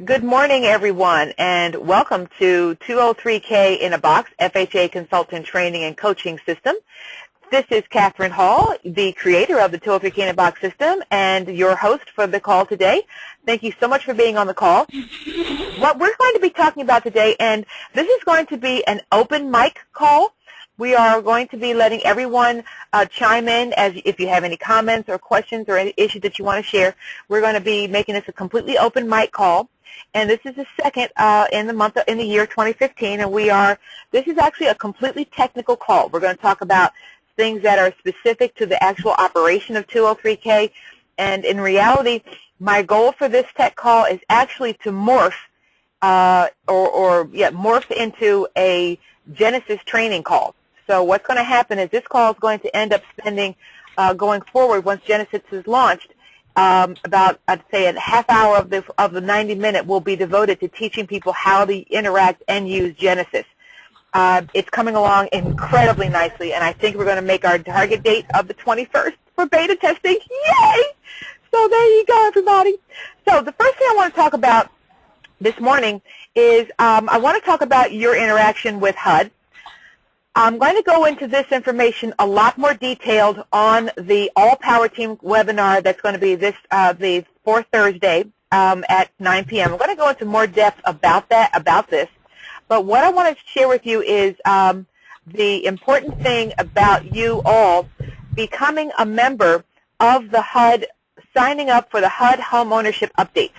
Good morning, everyone, and welcome to 203K in a Box, FHA Consultant Training and Coaching System. This is Catherine Hall, the creator of the 203K in a Box system and your host for the call today. Thank you so much for being on the call. What we're going to be talking about today, and this is going to be an open mic call. We are going to be letting everyone chime in as if you have any comments or questions or any issues that you want to share. We're going to be making this a completely open mic call, and this is the second in the year 2015, and this is actually a completely technical call. We're going to talk about things that are specific to the actual operation of 203K, and in reality, my goal for this tech call is actually to morph into a Genesis training call. So what's going to happen is this call is going to end up spending, going forward, once Genesis is launched, about, I'd say, a half hour of the 90-minute will be devoted to teaching people how to interact and use Genesis. It's coming along incredibly nicely, and I think we're going to make our target date of the 21st for beta testing. Yay! So there you go, everybody. So the first thing I want to talk about this morning is I want to talk about your interaction with HUD. I'm going to go into this information a lot more detailed on the All Power Team webinar that's going to be the fourth Thursday at 9 p.m. I'm going to go into more depth about this. But what I want to share with you is the important thing about you all becoming a member of the HUD, signing up for the HUD home ownership updates.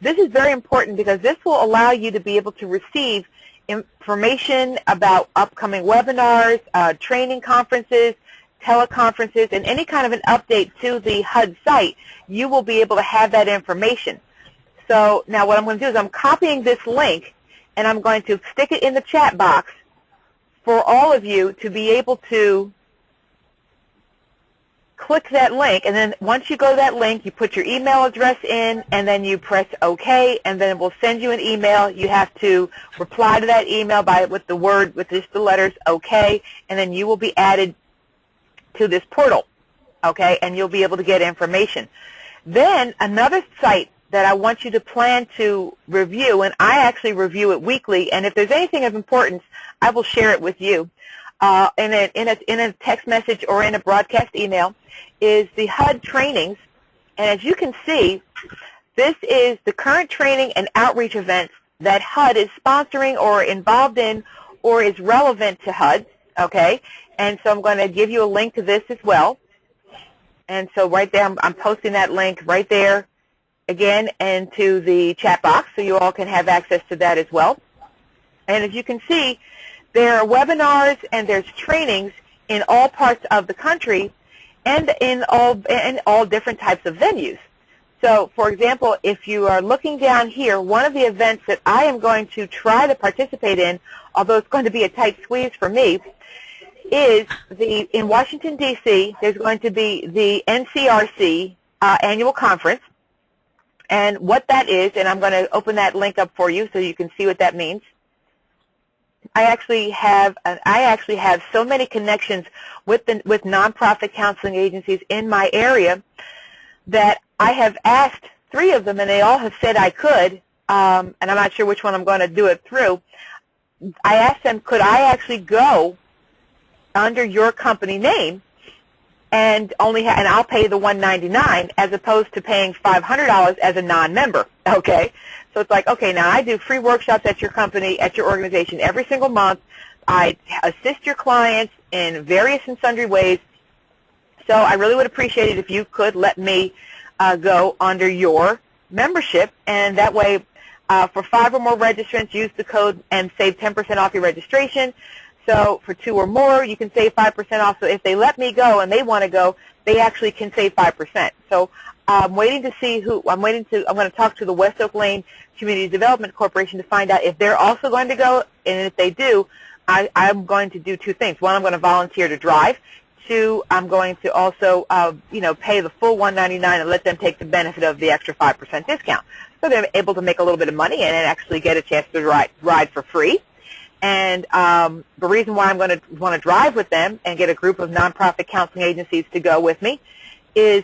This is very important because this will allow you to be able to receive information about upcoming webinars, training conferences, teleconferences, and any kind of an update to the HUD site. You will be able to have that information. So now what I'm going to do is I'm copying this link, and I'm going to stick it in the chat box for all of you to be able to click that link, and then once you go to that link, you put your email address in, and then you press OK, and then it will send you an email. You have to reply to that email with just the letters OK, and then you will be added to this portal, okay, and you'll be able to get information. Then another site that I want you to plan to review, and I actually review it weekly, and if there's anything of importance, I will share it with you in a text message or in a broadcast email, is the HUD trainings. And as you can see, this is the current training and outreach events that HUD is sponsoring or involved in or is relevant to HUD, okay? And so I'm going to give you a link to this as well. And so right there, I'm posting that link right there again into the chat box so you all can have access to that as well. And as you can see, there are webinars and there's trainings in all parts of the country and in all different types of venues. So, for example, if you are looking down here, one of the events that I am going to try to participate in, although it's going to be a tight squeeze for me, is in Washington, D.C., there's going to be the NCRC annual conference. And what that is, and I'm going to open that link up for you so you can see what that means. I actually have so many connections with nonprofit counseling agencies in my area that I have asked 3 of them, and they all have said I could, and I'm not sure which one I'm going to do it through. I asked them, could I actually go under your company name and I'll pay the $199 as opposed to paying $500 as a non-member, okay? So it's like, okay, now I do free workshops at your company, at your organization every single month. I assist your clients in various and sundry ways. So I really would appreciate it if you could let me go under your membership, and that way for 5 or more registrants, use the code and save 10% off your registration. So for 2 or more, you can save 5% off. So if they let me go and they want to go, they actually can save 5%. So I'm waiting to see I'm going to talk to the West Oak Lane Community Development Corporation to find out if they're also going to go. And if they do, I'm going to do 2 things. 1, I'm going to volunteer to drive. 2, I'm going to also, pay the full $199 and let them take the benefit of the extra 5% discount. So they're able to make a little bit of money and actually get a chance to ride for free. And the reason why I'm going to want to drive with them and get a group of nonprofit counseling agencies to go with me is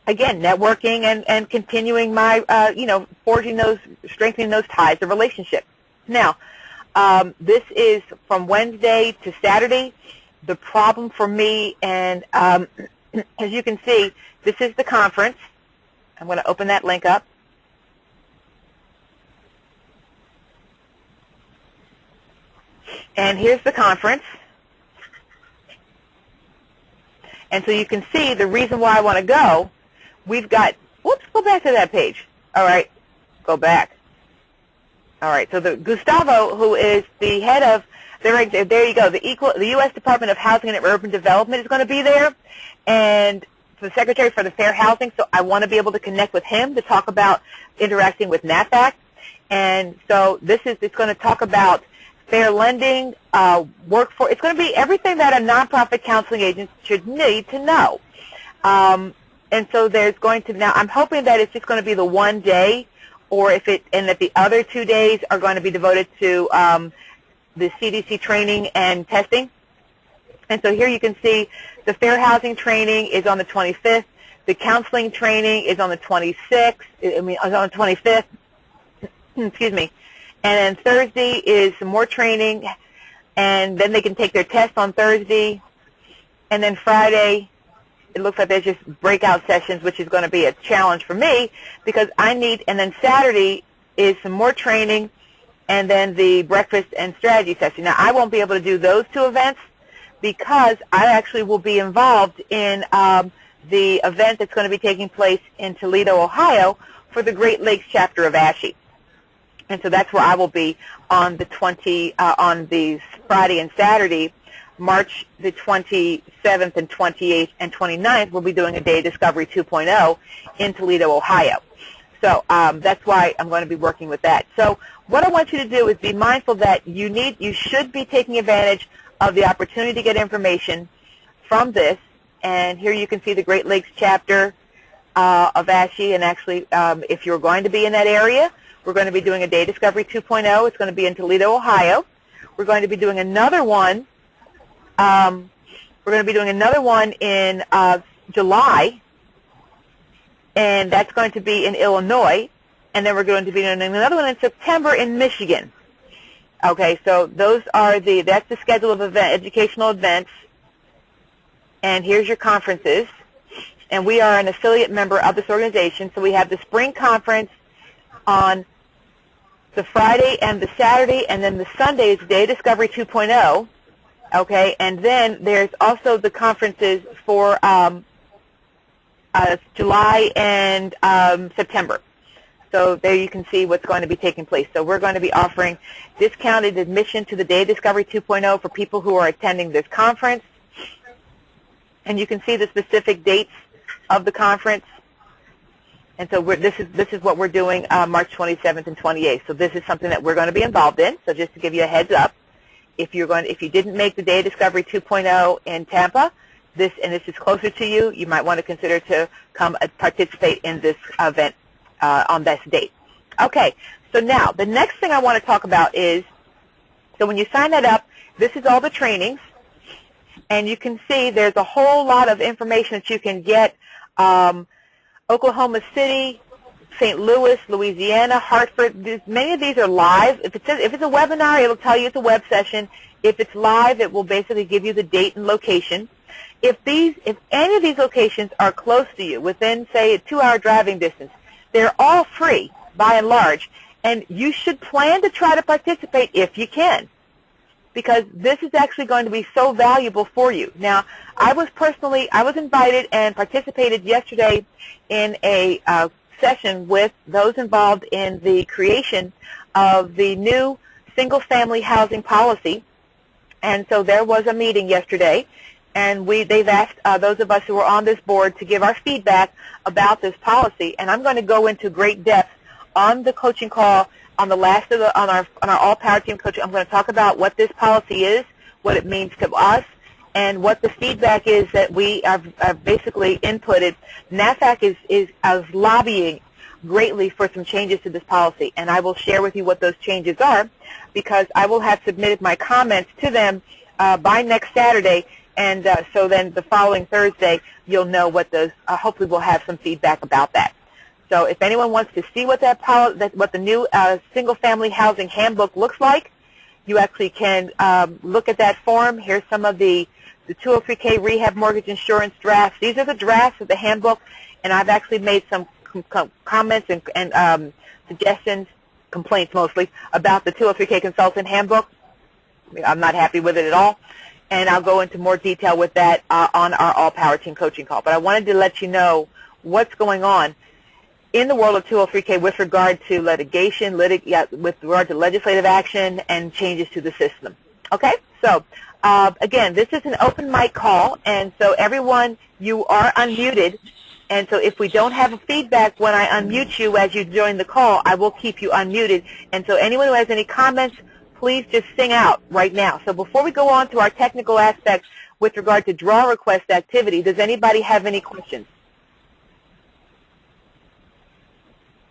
again, networking and continuing my, strengthening those ties, the relationship. Now, this is from Wednesday to Saturday. The problem for me, and as you can see, this is the conference. I'm going to open that link up. And here's the conference. And so you can see the reason why I want to go. We've got, whoops, go back to that page. All right, go back. All right, so Gustavo, who is the head of, there you go, the U.S. Department of Housing and Urban Development is going to be there, and the Secretary for the Fair Housing, so I want to be able to connect with him to talk about interacting with NAFAC. And so it's going to talk about fair lending, workforce. It's going to be everything that a nonprofit counseling agent should need to know. And so there's going to, now I'm hoping that it's just going to be the one day, or and that the other 2 days are going to be devoted to the CDC training and testing. And so here you can see the fair housing training is on the 25th. The counseling training is on the 26th. Is on the 25th. Excuse me. And then Thursday is some more training, and then they can take their test on Thursday. And then Friday, it looks like there's just breakout sessions, which is going to be a challenge for me because and then Saturday is some more training, and then the breakfast and strategy session. Now, I won't be able to do those two events because I actually will be involved in the event that's going to be taking place in Toledo, Ohio for the Great Lakes chapter of ASHE. And so that's where I will be on the on the Friday and Saturday, March the 27th and 28th and 29th. We'll be doing a Day Discovery 2.0 in Toledo, Ohio. So that's why I'm going to be working with that. So what I want you to do is be mindful that you should be taking advantage of the opportunity to get information from this. And here you can see the Great Lakes chapter of ASHE. And actually, if you're going to be in that area, we're going to be doing a Day Discovery 2.0. It's going to be in Toledo, Ohio. We're going to be doing another one. We're going to be doing another one in July, and that's going to be in Illinois. And then we're going to be doing another one in September in Michigan. Okay, so those are that's the schedule of educational events. And here's your conferences. And we are an affiliate member of this organization. So we have the spring conference on the Friday and the Saturday, and then the Sunday is Day Discovery 2.0. Okay, and then there's also the conferences for July and September. So there you can see what's going to be taking place. So we're going to be offering discounted admission to the Day Discovery 2.0 for people who are attending this conference. And you can see the specific dates of the conference. And so this is what we're doing March 27th and 28th. So this is something that we're going to be involved in. So just to give you a heads up, if you didn't make the Day Discovery 2.0 in Tampa, this is closer to you, you might want to consider to come participate in this event on this date. Okay, so now the next thing I want to talk about is, so when you sign that up, this is all the trainings, and you can see there's a whole lot of information that you can get. Oklahoma City, St. Louis, Louisiana, Hartford. Many of these are live. If it's a webinar, it'll tell you it's a web session. If it's live, it will basically give you the date and location. If any of these locations are close to you, within, say, a 2-hour driving distance, they're all free by and large, and you should plan to try to participate if you can, because this is actually going to be so valuable for you. Now, I was invited and participated yesterday in a session with those involved in the creation of the new single-family housing policy. And so there was a meeting yesterday, and they've asked those of us who were on this board to give our feedback about this policy. And I'm going to go into great depth on the coaching call on the last of on our all-power team coaching. I'm going to talk about what this policy is, what it means to us, and what the feedback is that we have basically inputted. NAFAC is lobbying greatly for some changes to this policy, and I will share with you what those changes are, because I will have submitted my comments to them by next Saturday, and so then the following Thursday you'll know what those. Hopefully, we'll have some feedback about that. So, if anyone wants to see what what the new single-family housing handbook looks like, you actually can look at that form. Here's some of the 203K rehab mortgage insurance drafts. These are the drafts of the handbook, and I've actually made some comments and suggestions, complaints mostly, about the 203K consultant handbook. I'm not happy with it at all, and I'll go into more detail with that on our All Power Team coaching call. But I wanted to let you know what's going on in the world of 203K with regard to litigation, with regard to legislative action and changes to the system. Okay? So, again, this is an open mic call, and so everyone, you are unmuted. And so if we don't have a feedback when I unmute you as you join the call, I will keep you unmuted. And so anyone who has any comments, please just sing out right now. So before we go on to our technical aspects with regard to draw request activity, does anybody have any questions?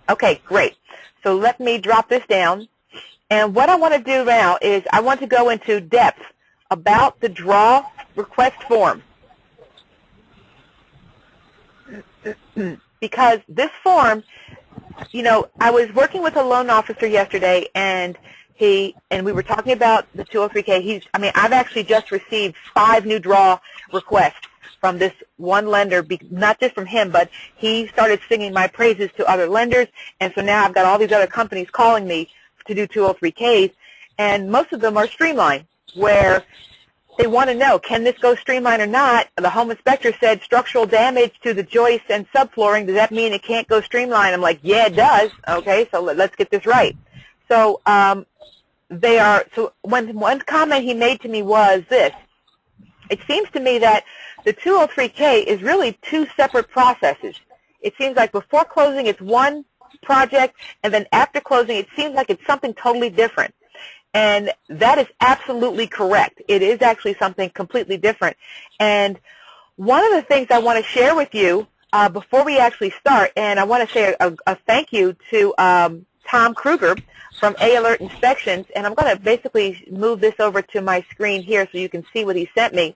Okay, great. So let me drop this down. And what I want to do now is I want to go into depth about the draw request form. Because this form, you know, I was working with a loan officer yesterday, and we were talking about the 203K. I've actually just received 5 new draw requests from this one lender, not just from him, but he started singing my praises to other lenders, and so now I've got all these other companies calling me to do 203Ks, and most of them are streamlined, where they want to know, can this go streamline or not? The home inspector said structural damage to the joists and subflooring. Does that mean it can't go streamline? I'm like, yeah, it does. Okay, so let's get this right. So so one comment he made to me was this. It seems to me that the 203K is really 2 separate processes. It seems like before closing it's one project, and then after closing it seems like it's something totally different. And that is absolutely correct. It is actually something completely different. And one of the things I want to share with you before we actually start, and I want to say a thank you to Tom Kruger from A-Alert Inspections, and I'm going to basically move this over to my screen here so you can see what he sent me.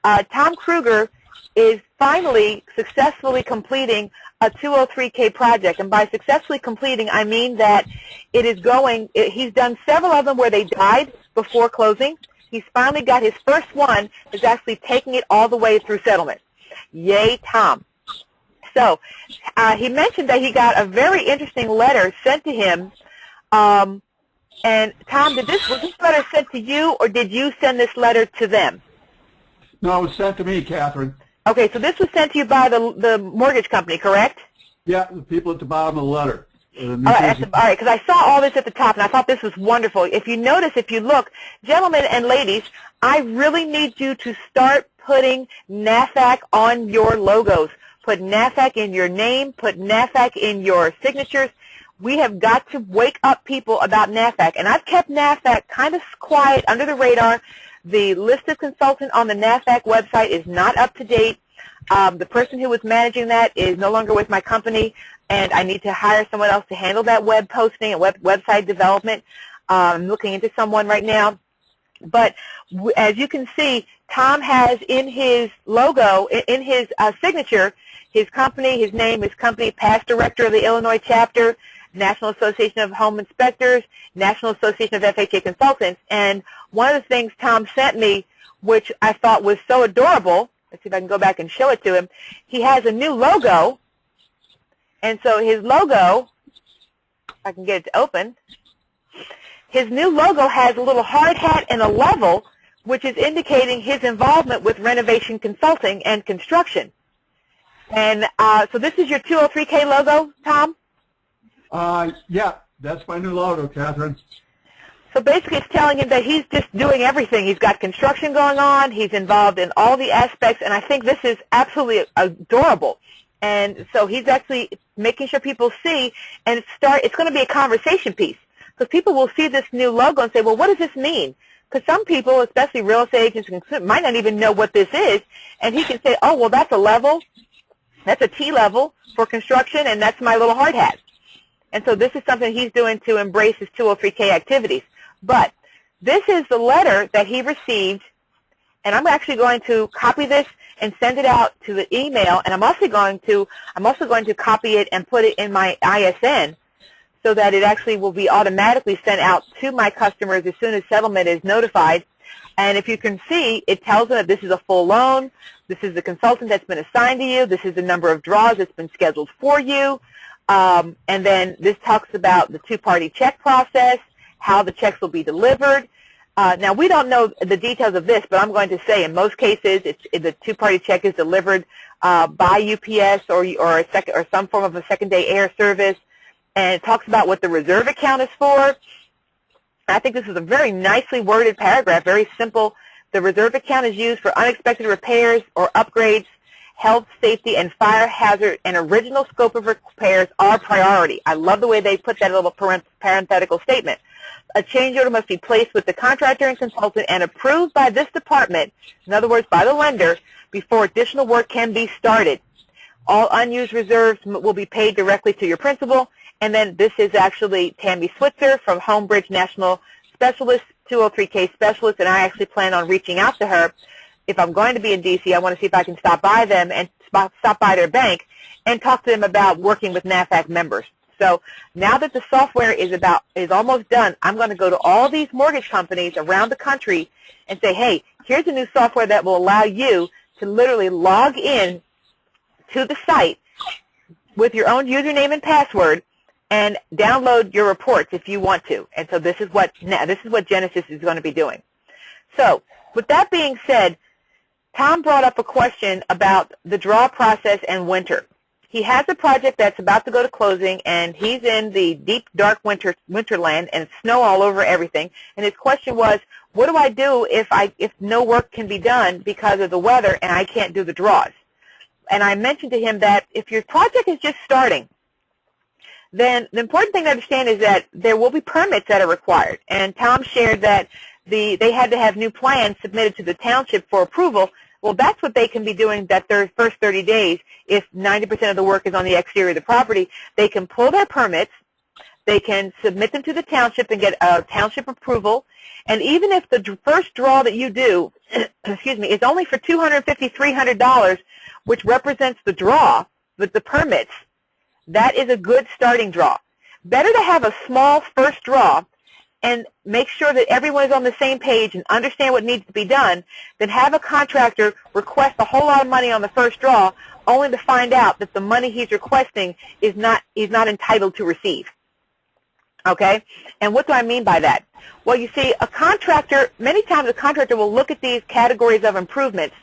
Tom Kruger is finally successfully completing a 203K project, and by successfully completing, I mean that it is going, he's done several of them where they died before closing. He's finally got his first one, is actually taking it all the way through settlement. Yay, Tom. So he mentioned that he got a very interesting letter sent to him. And Tom, was this letter sent to you, or did you send this letter to them? No, it was sent to me, Catherine. Okay, so this was sent to you by the mortgage company, correct? Yeah, the people at the bottom of the letter. All right, because I saw all this at the top, and I thought this was wonderful. If you notice, if you look, gentlemen and ladies, I really need you to start putting NAFAC on your logos. Put NAFAC in your name. Put NAFAC in your signatures. We have got to wake up people about NAFAC, and I've kept NAFAC kind of quiet under the radar. The list of consultant on the NAFAC website is not up to date. The person who was managing that is no longer with my company, and I need to hire someone else to handle that web posting and website development. I'm looking into someone right now. But as you can see, Tom has in his logo, in his signature, his company, his name, his company, past director of the Illinois chapter, National Association of Home Inspectors, National Association of FHA Consultants. And one of the things Tom sent me, which I thought was so adorable, let's see if I can go back and show it to him, he has a new logo. And so his logo, if I can get it to open, his new logo has a little hard hat and a level, which is indicating his involvement with renovation consulting and construction. And so this is your 203K logo, Tom? Yeah, that's my new logo, Catherine. So basically it's telling him that he's just doing everything. He's got construction going on. He's involved in all the aspects, and I think this is absolutely adorable. And so he's actually making sure people see, and it's going to be a conversation piece. Because people will see this new logo and say, well, what does this mean? Because some people, especially real estate agents, might not even know what this is. And he can say, oh, well, that's a level. That's a T level for construction, and that's my little hard hat. And so this is something he's doing to embrace his 203K activities. But this is the letter that he received, And I'm actually going to copy this and send it out to the email, and I'm also going to copy it and put it in my ISN so that it actually will be automatically sent out to my customers as soon as settlement is notified. And if you can see, it tells them that this is a full loan, this is the consultant that's been assigned to you, this is the number of draws that's been scheduled for you, and then this talks about the two-party check process, how the checks will be delivered. Now, we don't know the details of this, but I'm going to say in most cases the two-party check is delivered by UPS or some form of a second-day air service, and it talks about what the reserve account is for. I think this is a very nicely worded paragraph, very simple. The reserve account is used for unexpected repairs or upgrades. Health, safety, and fire hazard and original scope of repairs are priority. I love the way they put that little parenthetical statement. A change order must be placed with the contractor and consultant and approved by this department, in other words, by the lender, before additional work can be started. All unused reserves will be paid directly to your principal. And then this is actually Tammy Switzer from Homebridge National Specialist, 203K Specialist, and I actually plan on reaching out to her. If I'm going to be in D.C., I want to see if I can stop by them and stop by their bank and talk to them about working with NAFAC members. So now that the software is almost done, I'm going to go to all these mortgage companies around the country and say, hey, here's a new software that will allow you to literally log in to the site with your own username and password and download your reports if you want to. And so this is what Genesis is going to be doing. So with that being said, Tom brought up a question about the draw process and winter. He has a project that's about to go to closing, and he's in the deep, dark winterland, and it's snow all over everything. And his question was, what do I do if no work can be done because of the weather and I can't do the draws? And I mentioned to him that if your project is just starting, then the important thing to understand is that there will be permits that are required. And Tom shared that they had to have new plans submitted to the township for approval. Well, that's what they can be doing that first 30 days. If 90% of the work is on the exterior of the property, they can pull their permits, they can submit them to the township and get a township approval. And even if the first draw that you do, excuse me, is only for $250, $300, which represents the draw with the permits, that is a good starting draw. Better to have a small first draw and make sure that everyone is on the same page and understand what needs to be done than have a contractor request a whole lot of money on the first draw only to find out that the money he's requesting he's not entitled to receive. Okay? And what do I mean by that? Well, you see, many times a contractor will look at these categories of improvements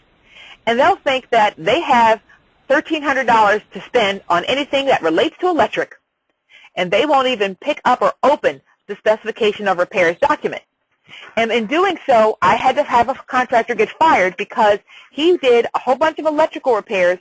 and they'll think that they have $1,300 to spend on anything that relates to electric, and they won't even pick up or open the specification of repairs document. And in doing so, I had to have a contractor get fired because he did a whole bunch of electrical repairs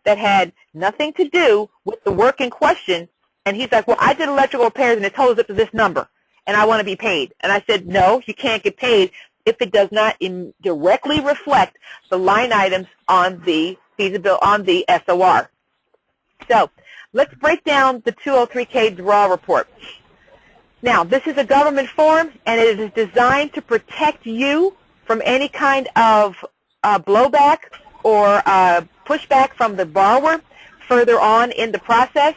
that had nothing to do with the work in question, and he's like, well, I did electrical repairs and it totals up to this number, and I want to be paid. And I said, no, you can't get paid if it does not directly reflect the line items on the SOR. So let's break down the 203K draw report. Now, this is a government form, and it is designed to protect you from any kind of blowback or pushback from the borrower further on in the process.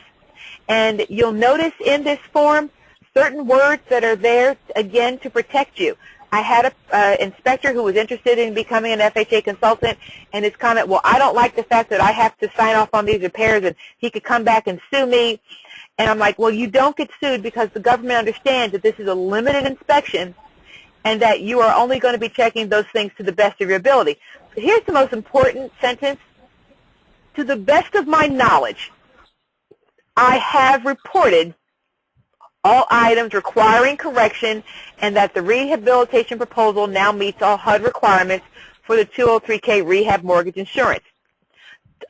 And you'll notice in this form certain words that are there, again, to protect you. I had an inspector who was interested in becoming an FHA consultant, and his comment, well, I don't like the fact that I have to sign off on these repairs and he could come back and sue me. And I'm like, well, you don't get sued because the government understands that this is a limited inspection and that you are only going to be checking those things to the best of your ability. But here's the most important sentence. To the best of my knowledge, I have reported all items requiring correction and that the rehabilitation proposal now meets all HUD requirements for the 203K rehab mortgage insurance,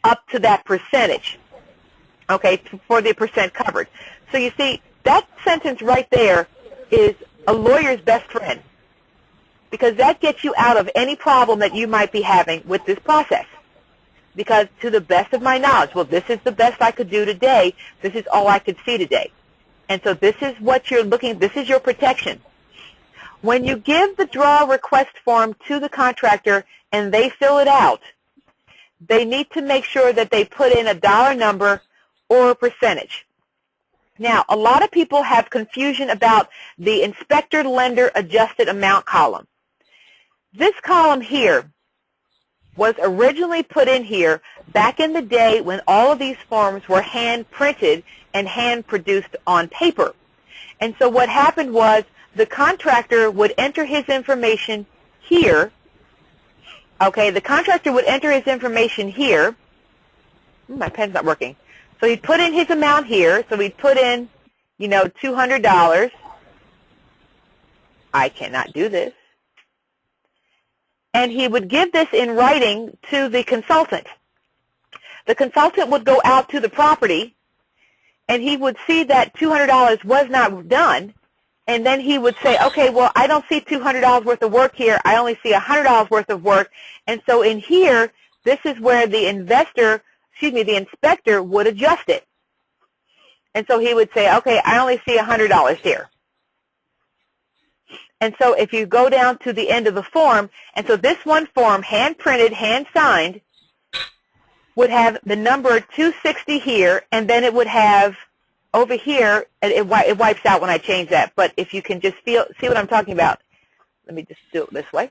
up to that percentage, okay, for the percent covered. So you see, that sentence right there is a lawyer's best friend because that gets you out of any problem that you might be having with this process. Because to the best of my knowledge, well, this is the best I could do today. This is all I could see today. And so this is what you're looking, this is your protection. When you give the draw request form to the contractor, and they fill it out, they need to make sure that they put in a dollar number or a percentage. Now, a lot of people have confusion about the inspector lender adjusted amount column. This column here was originally put in here back in the day when all of these forms were hand printed and hand produced on paper. And so what happened was the contractor would enter his information here. Okay, the contractor would enter his information here. My pen's not working. So he'd put in his amount here. So he'd put in, you know, $200. I cannot do this. And he would give this in writing to the consultant. The consultant would go out to the property, and he would see that $200 was not done, and then he would say, okay, well, I don't see $200 worth of work here. I only see $100 worth of work. And so in here, this is where the the inspector would adjust it. And so he would say, okay, I only see $100 here. And so if you go down to the end of the form, and so this one form, hand-printed, hand-signed, would have the number 260 here, and then it would have over here, it wipes out when I change that. But if you can just see what I'm talking about, let me just do it this way.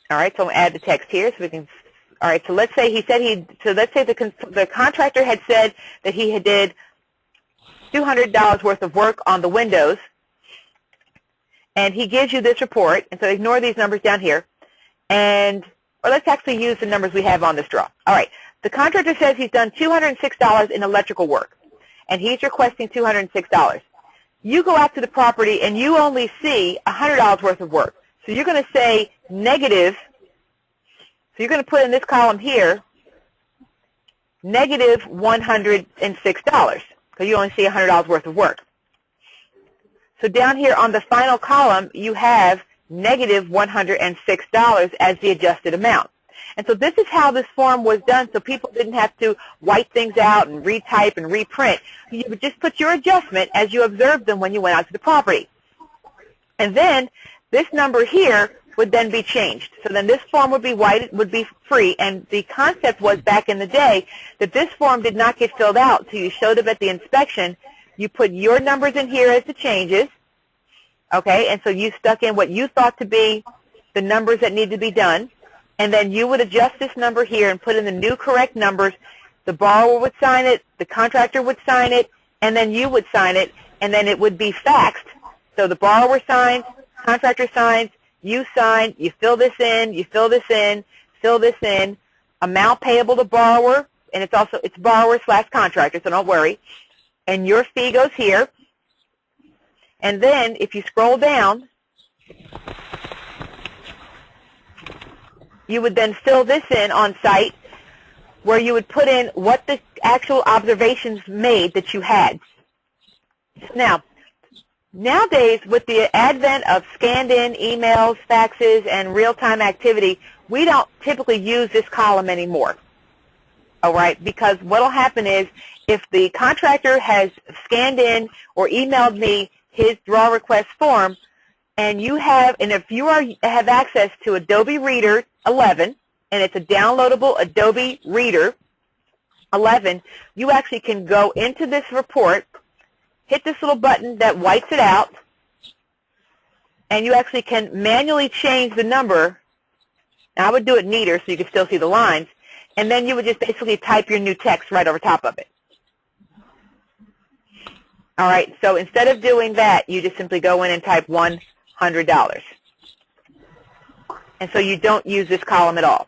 All right, so I'm going to add the text here so we can. All right, so let's say the contractor had said that he had did $200 worth of work on the windows, and he gives you this report. And so ignore these numbers down here, or let's actually use the numbers we have on this draw. All right, the contractor says he's done $206 in electrical work, and he's requesting $206. You go out to the property and you only see $100 worth of work. So you're going to say negative, so you're going to put in this column here, negative $106, because you only see $100 worth of work. So down here on the final column, you have negative $106 as the adjusted amount. And so this is how this form was done, so people didn't have to white things out and retype and reprint. You would just put your adjustment as you observed them when you went out to the property. And then this number here would then be changed. So then this form would be white, would be free, and the concept was back in the day that this form did not get filled out, so you showed up at the inspection, you put your numbers in here as the changes, okay, and so you stuck in what you thought to be the numbers that need to be done, and then you would adjust this number here and put in the new correct numbers. The borrower would sign it, the contractor would sign it, and then you would sign it, and then it would be faxed. So the borrower signs, contractor signs, you sign, you fill this in, you fill this in, fill this in, amount payable to borrower, and it's borrower / contractor, so don't worry. And your fee goes here. And then if you scroll down, you would then fill this in on site where you would put in what the actual observations made that you had. Now, nowadays, with the advent of scanned-in emails, faxes, and real-time activity, we don't typically use this column anymore, all right? Because what will happen is if the contractor has scanned in or emailed me his draw request form, and if you have access to Adobe Reader 11, and it's a downloadable Adobe Reader 11, you actually can go into this report, hit this little button that whites it out, and you actually can manually change the number. Now, I would do it neater so you can still see the lines, and then you would just basically type your new text right over top of it. All right, so instead of doing that, you just simply go in and type $100. And so you don't use this column at all.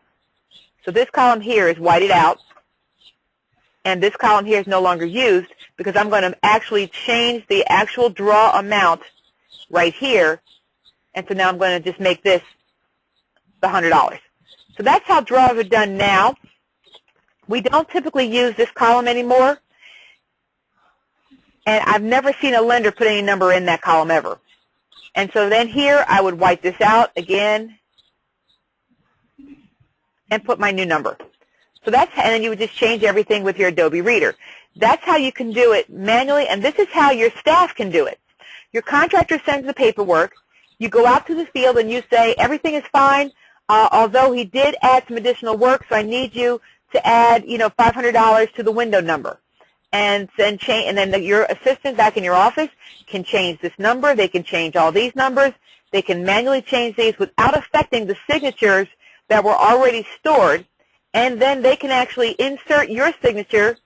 So this column here is whited out, and this column here is no longer used because I'm going to actually change the actual draw amount right here, and so now I'm going to just make this the $100. So that's how draws are done now. We don't typically use this column anymore, and I've never seen a lender put any number in that column ever. And so then here I would white this out again and put my new number. So and then you would just change everything with your Adobe Reader. That's how you can do it manually, and this is how your staff can do it. Your contractor sends the paperwork. You go out to the field and you say, everything is fine, although he did add some additional work, so I need you to add, $500 to the window number. And then your assistant back in your office can change this number. They can change all these numbers. They can manually change these without affecting the signatures that were already stored. And then they can actually insert your signature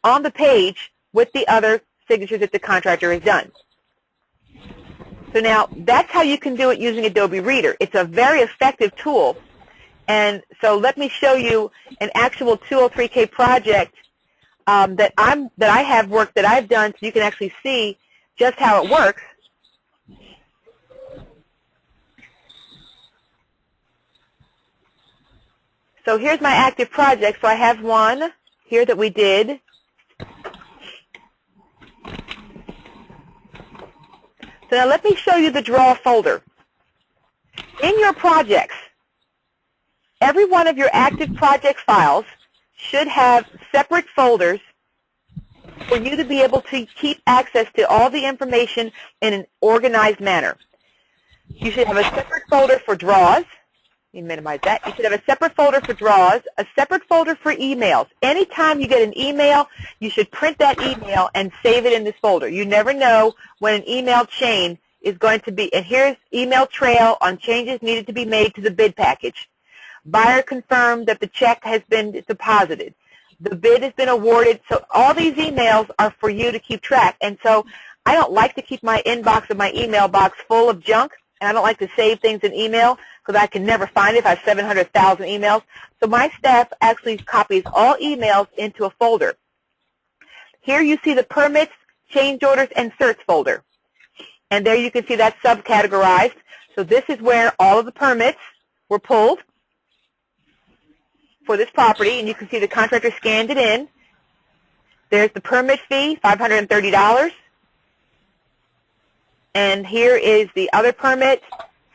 on the page with the other signatures that the contractor has done. So now that's how you can do it using Adobe Reader. It's a very effective tool. And so let me show you an actual 203K project that I have work that I've done, so you can actually see just how it works. So here's my active project. So I have one here that we did. So now let me show you the draw folder. In your projects, every one of your active project files should have separate folders for you to be able to keep access to all the information in an organized manner. You should have a separate folder for draws. Let me minimize that. You should have a separate folder for draws, a separate folder for emails. Anytime you get an email, you should print that email and save it in this folder. You never know when an email chain is going to be, and here's email trail on changes needed to be made to the bid package. Buyer confirmed that the check has been deposited. The bid has been awarded. So all these emails are for you to keep track. And so I don't like to keep my inbox of my email box full of junk, and I don't like to save things in email because I can never find it if I have 700,000 emails. So my staff actually copies all emails into a folder. Here you see the permits, change orders, and certs folder. And there you can see that subcategorized. So this is where all of the permits were pulled for this property, and you can see the contractor scanned it in. There's the permit fee, $530. And here is the other permit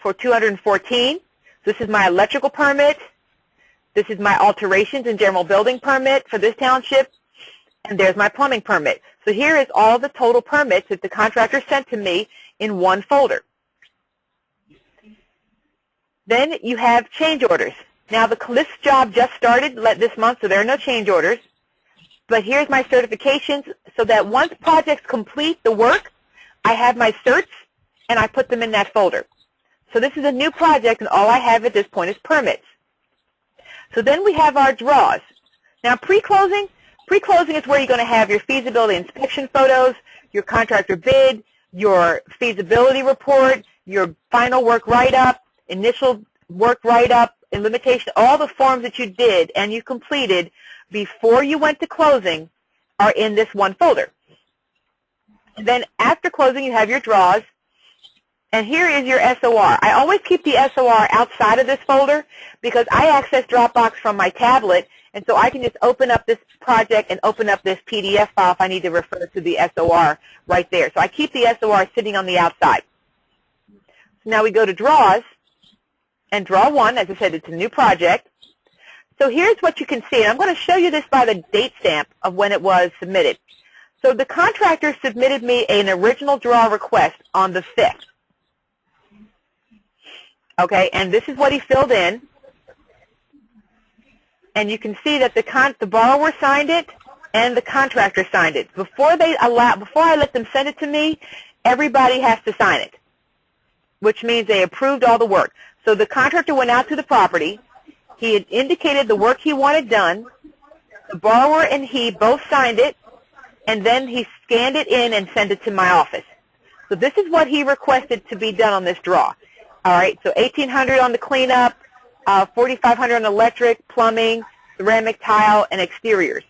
for $214. This is my electrical permit. This is my alterations and general building permit for this township. And there's my plumbing permit. So here is all the total permits that the contractor sent to me in one folder. Then you have change orders. Now this job just started this month, so there are no change orders. But here's my certifications so that once projects complete the work, I have my certs and I put them in that folder. So this is a new project, and all I have at this point is permits. So then we have our draws. Now pre-closing is where you're going to have your feasibility inspection photos, your contractor bid, your feasibility report, your final work write-up, initial work write-up, and limitation, all the forms that you did and you completed before you went to closing are in this one folder. And then after closing, you have your draws. And here is your SOR. I always keep the SOR outside of this folder because I access Dropbox from my tablet, and so I can just open up this project and open up this PDF file if I need to refer to the SOR right there. So I keep the SOR sitting on the outside. So now we go to draws, and draw one. As I said, it's a new project. So here's what you can see. And I'm going to show you this by the date stamp of when it was submitted. So the contractor submitted me an original draw request on the 5th. Okay, and this is what he filled in. And you can see that the borrower signed it and the contractor signed it. Before I let them send it to me, everybody has to sign it, which means they approved all the work. So the contractor went out to the property. He had indicated the work he wanted done. The borrower and he both signed it, and then he scanned it in and sent it to my office. So this is what he requested to be done on this draw. All right, so $1,800 on the cleanup, $4,500 on electric, plumbing, ceramic tile, and exteriors.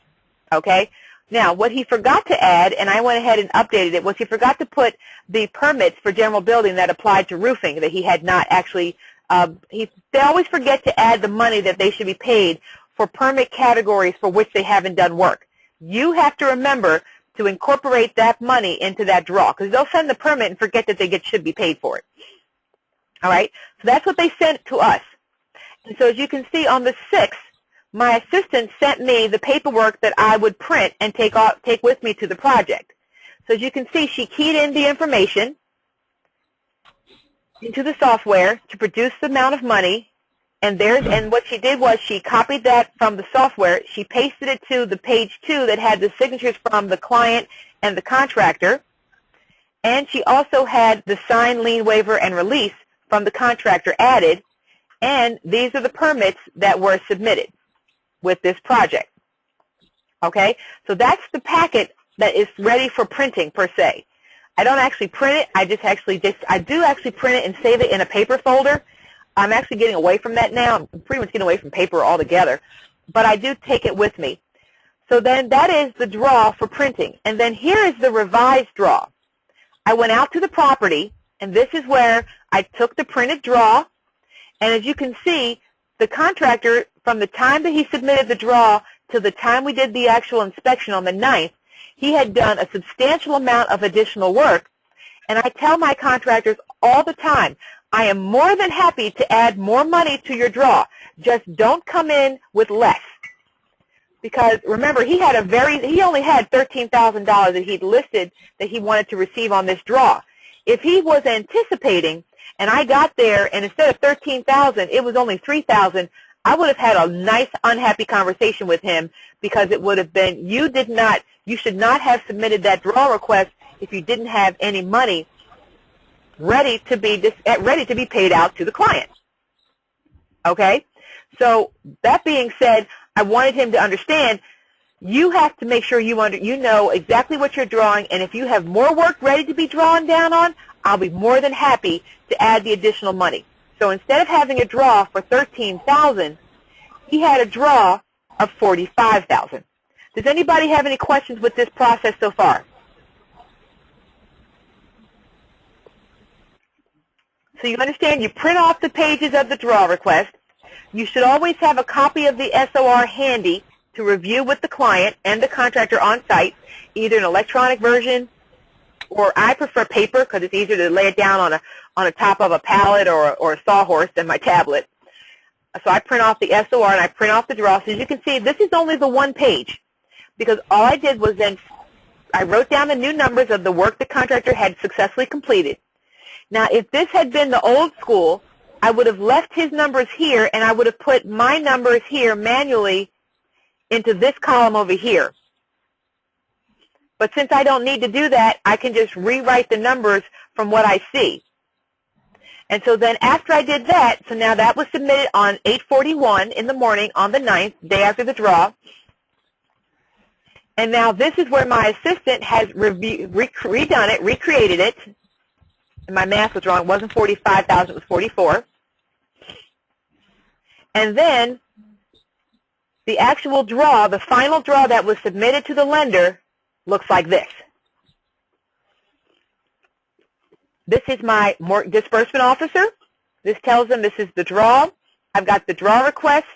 Okay? Now, what he forgot to add, and I went ahead and updated it, was he forgot to put the permits for general building that applied to roofing that he had not actually, they always forget to add the money that they should be paid for permit categories for which they haven't done work. You have to remember to incorporate that money into that draw, because they'll send the permit and forget that they should be paid for it. All right? So that's what they sent to us. And so as you can see on the 6th, my assistant sent me the paperwork that I would print and take with me to the project. So as you can see, she keyed in the information into the software to produce the amount of money, and what she did was she copied that from the software, she pasted it to the page 2 that had the signatures from the client and the contractor, and she also had the signed lien waiver and release from the contractor added, and these are the permits that were submitted with this project. Okay, so that's the packet that is ready for printing per se. I don't actually print it. I do actually print it and save it in a paper folder. I'm actually getting away from that now. I'm pretty much getting away from paper altogether, but I do take it with me. So then that is the draw for printing, and then here is the revised draw. I went out to the property, and this is where I took the printed draw, and as you can see, the contractor, from the time that he submitted the draw to the time we did the actual inspection on the 9th, he had done a substantial amount of additional work, and I tell my contractors all the time, I am more than happy to add more money to your draw. Just don't come in with less. Because remember, he only had $13,000 that he'd listed that he wanted to receive on this draw. If he was anticipating, and I got there, and instead of $13,000, it was only $3,000, I would have had a nice, unhappy conversation with him, because it would have been, you should not have submitted that draw request if you didn't have any money ready to be paid out to the client. Okay? So that being said, I wanted him to understand you have to make sure you know exactly what you're drawing, and if you have more work ready to be drawn down on, I'll be more than happy to add the additional money. So instead of having a draw for $13,000, he had a draw of $45,000. Does anybody have any questions with this process so far? So you understand, you print off the pages of the draw request. You should always have a copy of the SOR handy to review with the client and the contractor on site, either an electronic version, or I prefer paper because it's easier to lay it down on a top of a pallet or a sawhorse than my tablet. So I print off the SOR and I print off the draw. So as you can see, this is only the one page, because all I did was then I wrote down the new numbers of the work the contractor had successfully completed. Now, if this had been the old school, I would have left his numbers here, and I would have put my numbers here manually into this column over here. But since I don't need to do that, I can just rewrite the numbers from what I see. And so then after I did that, so now that was submitted on 8:41 in the morning on the 9th, day after the draw. And now this is where my assistant has redone it, recreated it. And my math was wrong. It wasn't 45,000, it was 44. And then the actual draw, the final draw that was submitted to the lender, looks like this. This is my disbursement officer. This tells them this is the draw. I've got the draw request.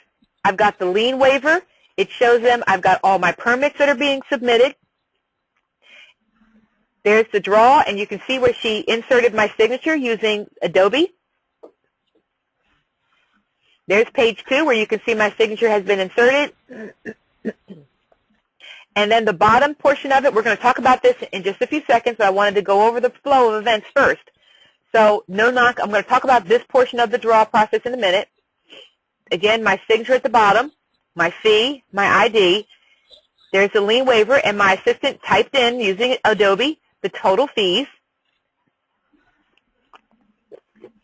I've got the lien waiver. It shows them I've got all my permits that are being submitted. There's the draw, and you can see where she inserted my signature using Adobe. There's page 2 where you can see my signature has been inserted. And then the bottom portion of it, we're going to talk about this in just a few seconds, but I wanted to go over the flow of events first. So no knock, I'm going to talk about this portion of the draw process in a minute. Again, my signature at the bottom, my fee, my ID. There's the lien waiver, and my assistant typed in using Adobe the total fees,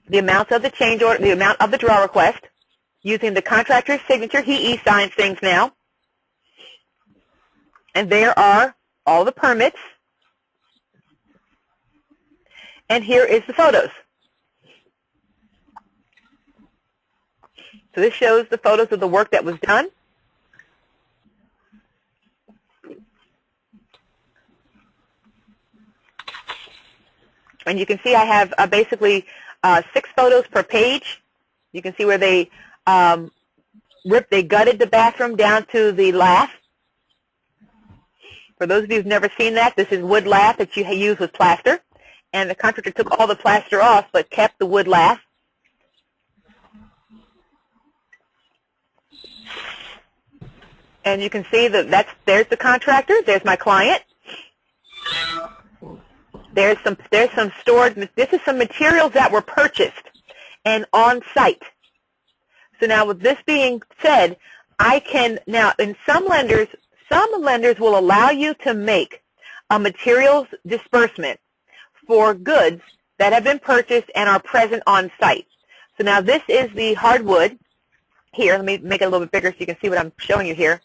the amount of the change order, the amount of the draw request, using the contractor's signature. He e-signs things now. And there are all the permits. And here is the photos. So this shows the photos of the work that was done. And you can see I have basically 6 photos per page. You can see where they gutted the bathroom down to the lath. For those of you who've never seen that, this is wood lath that you use with plaster. And the contractor took all the plaster off but kept the wood lath. And you can see that there's the contractor, there's my client. There's some stored, this is some materials that were purchased and on site. So now with this being said, I can now, in some lenders will allow you to make a materials disbursement for goods that have been purchased and are present on site. So now this is the hardwood. Here, let me make it a little bit bigger so you can see what I'm showing you here.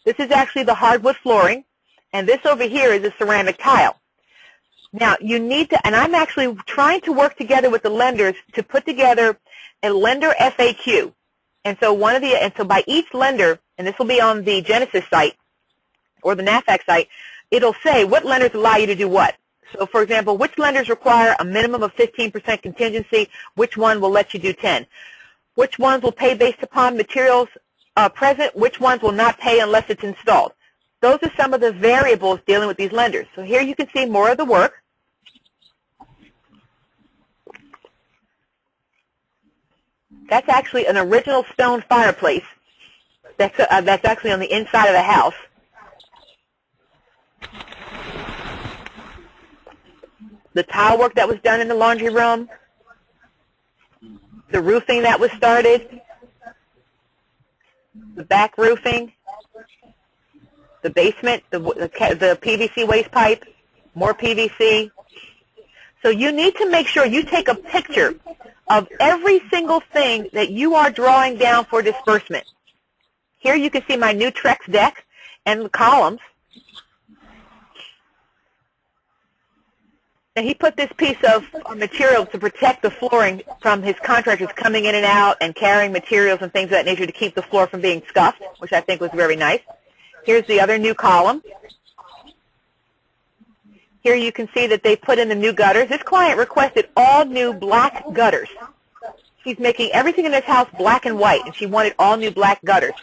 This is actually the hardwood flooring, and this over here is a ceramic tile. Now, you need to, and I'm actually trying to work together with the lenders to put together a lender FAQ. And so by each lender, and this will be on the Genesis site or the NAFAC site, it'll say what lenders allow you to do what. So, for example, which lenders require a minimum of 15% contingency, which one will let you do 10. Which ones will pay based upon materials present, which ones will not pay unless it's installed. Those are some of the variables dealing with these lenders. So here you can see more of the work. That's actually an original stone fireplace. That's actually on the inside of the house. The tile work that was done in the laundry room, the roofing that was started, the back roofing, the basement, the PVC waste pipe, more PVC. So you need to make sure you take a picture of every single thing that you are drawing down for disbursement. Here you can see my new Trex deck and the columns. And he put this piece of material to protect the flooring from his contractors coming in and out and carrying materials and things of that nature to keep the floor from being scuffed, which I think was very nice. Here's the other new column. Here you can see that they put in the new gutters. This client requested all new black gutters. She's making everything in this house black and white, and she wanted all new black gutters.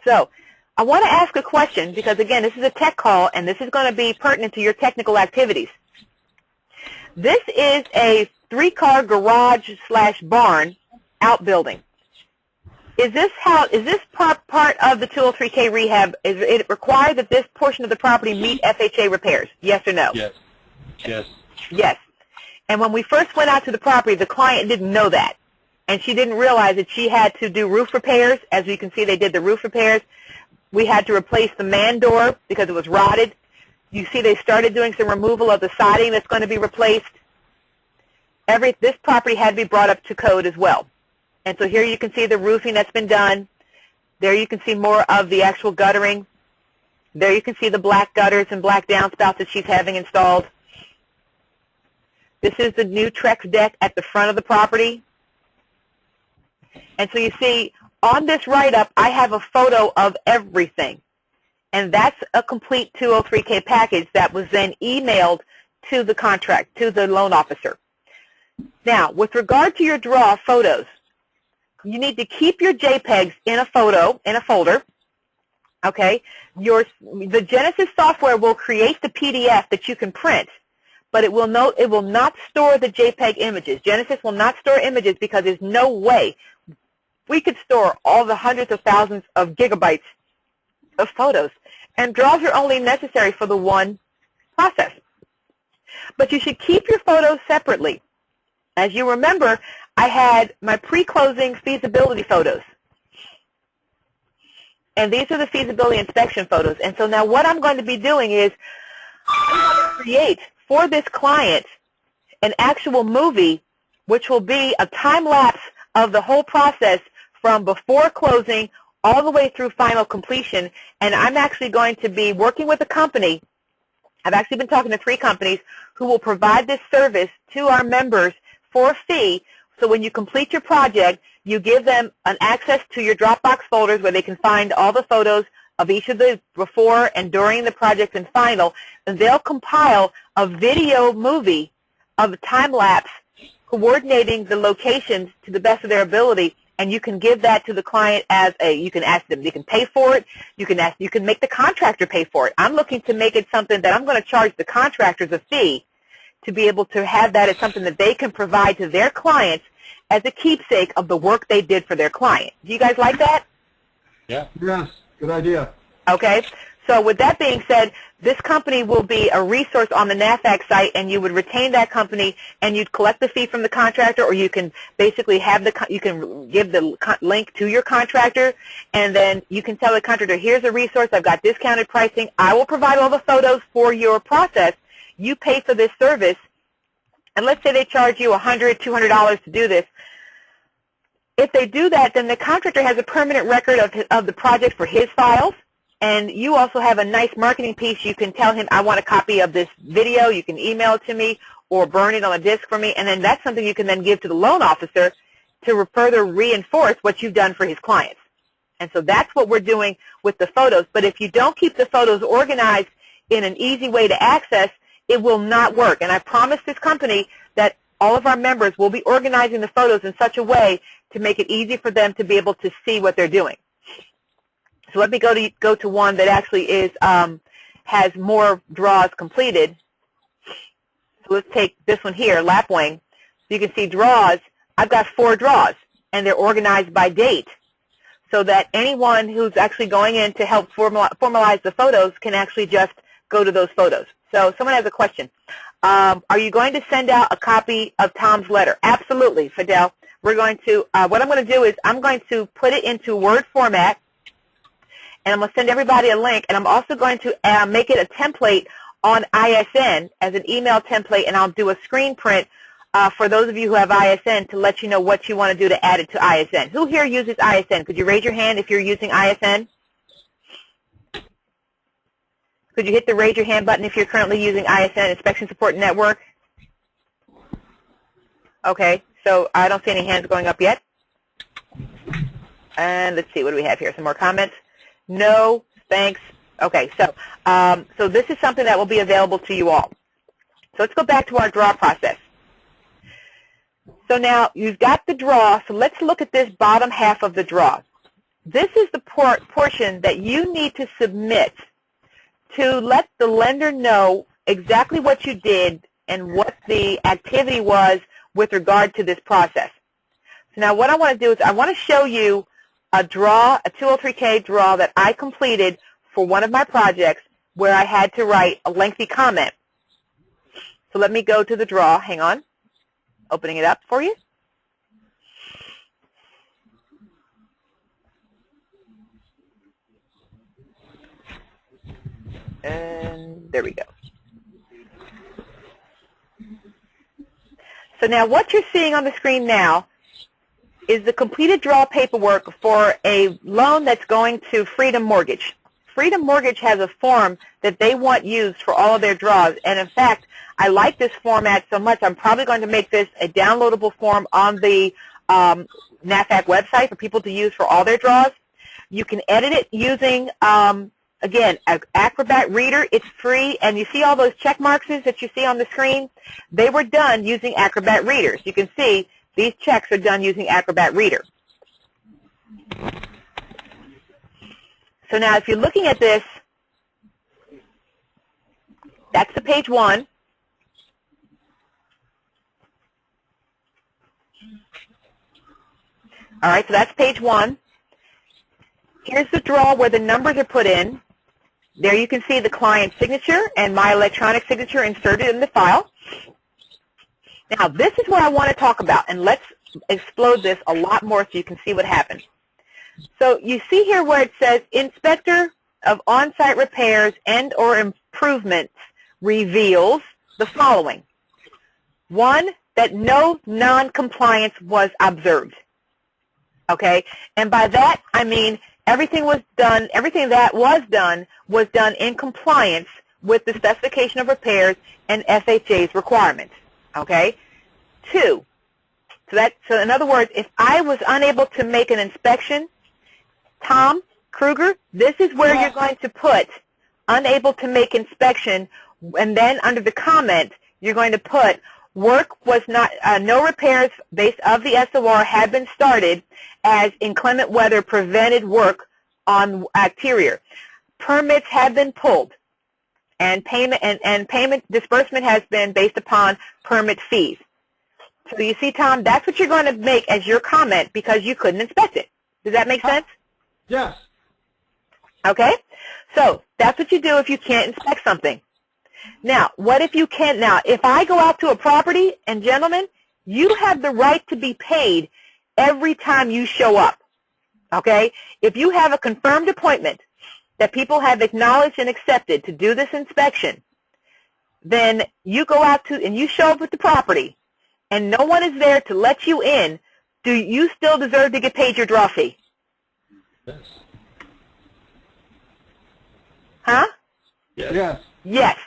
So I want to ask a question because, again, this is a tech call, and this is going to be pertinent to your technical activities. This is a 3-car garage/barn outbuilding. Is this part of the 203K rehab? Is it required that this portion of the property meet FHA repairs? Yes or no? Yes. Yes. Yes. And when we first went out to the property, the client didn't know that, and she didn't realize that she had to do roof repairs. As you can see, they did the roof repairs. We had to replace the man door because it was rotted. You see they started doing some removal of the siding that's going to be replaced. This property had to be brought up to code as well. And so here you can see the roofing that's been done. There you can see more of the actual guttering. There you can see the black gutters and black downspouts that she's having installed. This is the new Trex deck at the front of the property. And so you see on this write-up, I have a photo of everything. And that's a complete 203K package that was then emailed to the contract, to the loan officer. Now, with regard to your draw photos, you need to keep your JPEGs in a folder, okay? The Genesis software will create the PDF that you can print, but it will not store the JPEG images. Genesis will not store images because there's no way we could store all the hundreds of thousands of gigabytes of photos, and draws are only necessary for the one process. But you should keep your photos separately. As you remember, I had my pre-closing feasibility photos. And these are the feasibility inspection photos. And so now what I'm going to be doing is I'm going to create for this client an actual movie which will be a time lapse of the whole process from before closing all the way through final completion. And I'm actually going to be working with a company. I've actually been talking to 3 companies who will provide this service to our members for a fee. So when you complete your project, you give them an access to your Dropbox folders where they can find all the photos of each of the before and during the project and final, and they'll compile a video movie of a time lapse coordinating the locations to the best of their ability, and you can give that to the client as you can ask them, you can pay for it, you can make the contractor pay for it. I'm looking to make it something that I'm going to charge the contractors a fee to be able to have that as something that they can provide to their clients as a keepsake of the work they did for their client. Do you guys like that? Yeah. Yes. Good idea. Okay. So with that being said, this company will be a resource on the NAVFAC site, and you would retain that company, and you'd collect the fee from the contractor, or you can basically have you can give the link to your contractor, and then you can tell the contractor, here's a resource, I've got discounted pricing, I will provide all the photos for your process, you pay for this service, and let's say they charge you $100, $200 to do this. If they do that, then the contractor has a permanent record of the project for his files. And you also have a nice marketing piece. You can tell him, I want a copy of this video. You can email it to me or burn it on a disk for me. And then that's something you can then give to the loan officer to further reinforce what you've done for his clients. And so that's what we're doing with the photos. But if you don't keep the photos organized in an easy way to access, it will not work. And I promise this company that all of our members will be organizing the photos in such a way to make it easy for them to be able to see what they're doing. So let me go to one that actually is has more draws completed. So let's take this one here, Lapwing. So you can see draws. I've got 4 draws, and they're organized by date, so that anyone who's actually going in to help formalize the photos can actually just go to those photos. So someone has a question. Are you going to send out a copy of Tom's letter? Absolutely, Fidel. We're going to. What I'm going to do is I'm going to put it into Word format. And I'm going to send everybody a link, and I'm also going to make it a template on ISN as an email template, and I'll do a screen print for those of you who have ISN to let you know what you want to do to add it to ISN. Who here uses ISN? Could you raise your hand if you're using ISN? Could you hit the raise your hand button if you're currently using ISN, Inspection Support Network? Okay, so I don't see any hands going up yet. And let's see, what do we have here? Some more comments? No, thanks. Okay, so so this is something that will be available to you all. So let's go back to our draw process. So now you've got the draw, so let's look at this bottom half of the draw. This is the portion that you need to submit to let the lender know exactly what you did and what the activity was with regard to this process. So now what I want to do is I want to show you a draw, a 203K draw that I completed for one of my projects where I had to write a lengthy comment. So let me go to the draw. Hang on. Opening it up for you. And there we go. So now what you're seeing on the screen now is the completed draw paperwork for a loan that's going to Freedom Mortgage. Freedom Mortgage has a form that they want used for all of their draws, and in fact, I like this format so much, I'm probably going to make this a downloadable form on the NAVFAC website for people to use for all their draws. You can edit it using, again, Acrobat Reader. It's free, and you see all those check marks that you see on the screen? They were done using Acrobat Reader. You can see these checks are done using Acrobat Reader. So now if you're looking at this, that's the page 1. All right, so that's page 1. Here's the draw where the numbers are put in. There you can see the client's signature and my electronic signature inserted in the file. Now, this is what I want to talk about, and let's explode this a lot more so you can see what happens. So you see here where it says Inspector of On-Site Repairs and or Improvements reveals the following. 1, that no non-compliance was observed. Okay? And by that, I mean everything that was done in compliance with the specification of repairs and FHA's requirements. Okay? 2, so in other words, if I was unable to make an inspection, Tom Kruger, this is where you're going to put unable to make inspection, and then under the comment, you're going to put work was not, no repairs based of the SOR had been started as inclement weather prevented work on exterior. Permits have been pulled, and payment disbursement has been based upon permit fees. So you see, Tom, that's what you're going to make as your comment because you couldn't inspect it. Does that make sense? Yes. Okay. So that's what you do if you can't inspect something. Now, what if you can't? Now, if I go out to a property, and gentlemen, you have the right to be paid every time you show up, okay? If you have a confirmed appointment that people have acknowledged and accepted to do this inspection, then you go out to, and you show up at the property, and no one is there to let you in, do you still deserve to get paid your draw fee? Yes. Huh? Yes. Yes. Yes.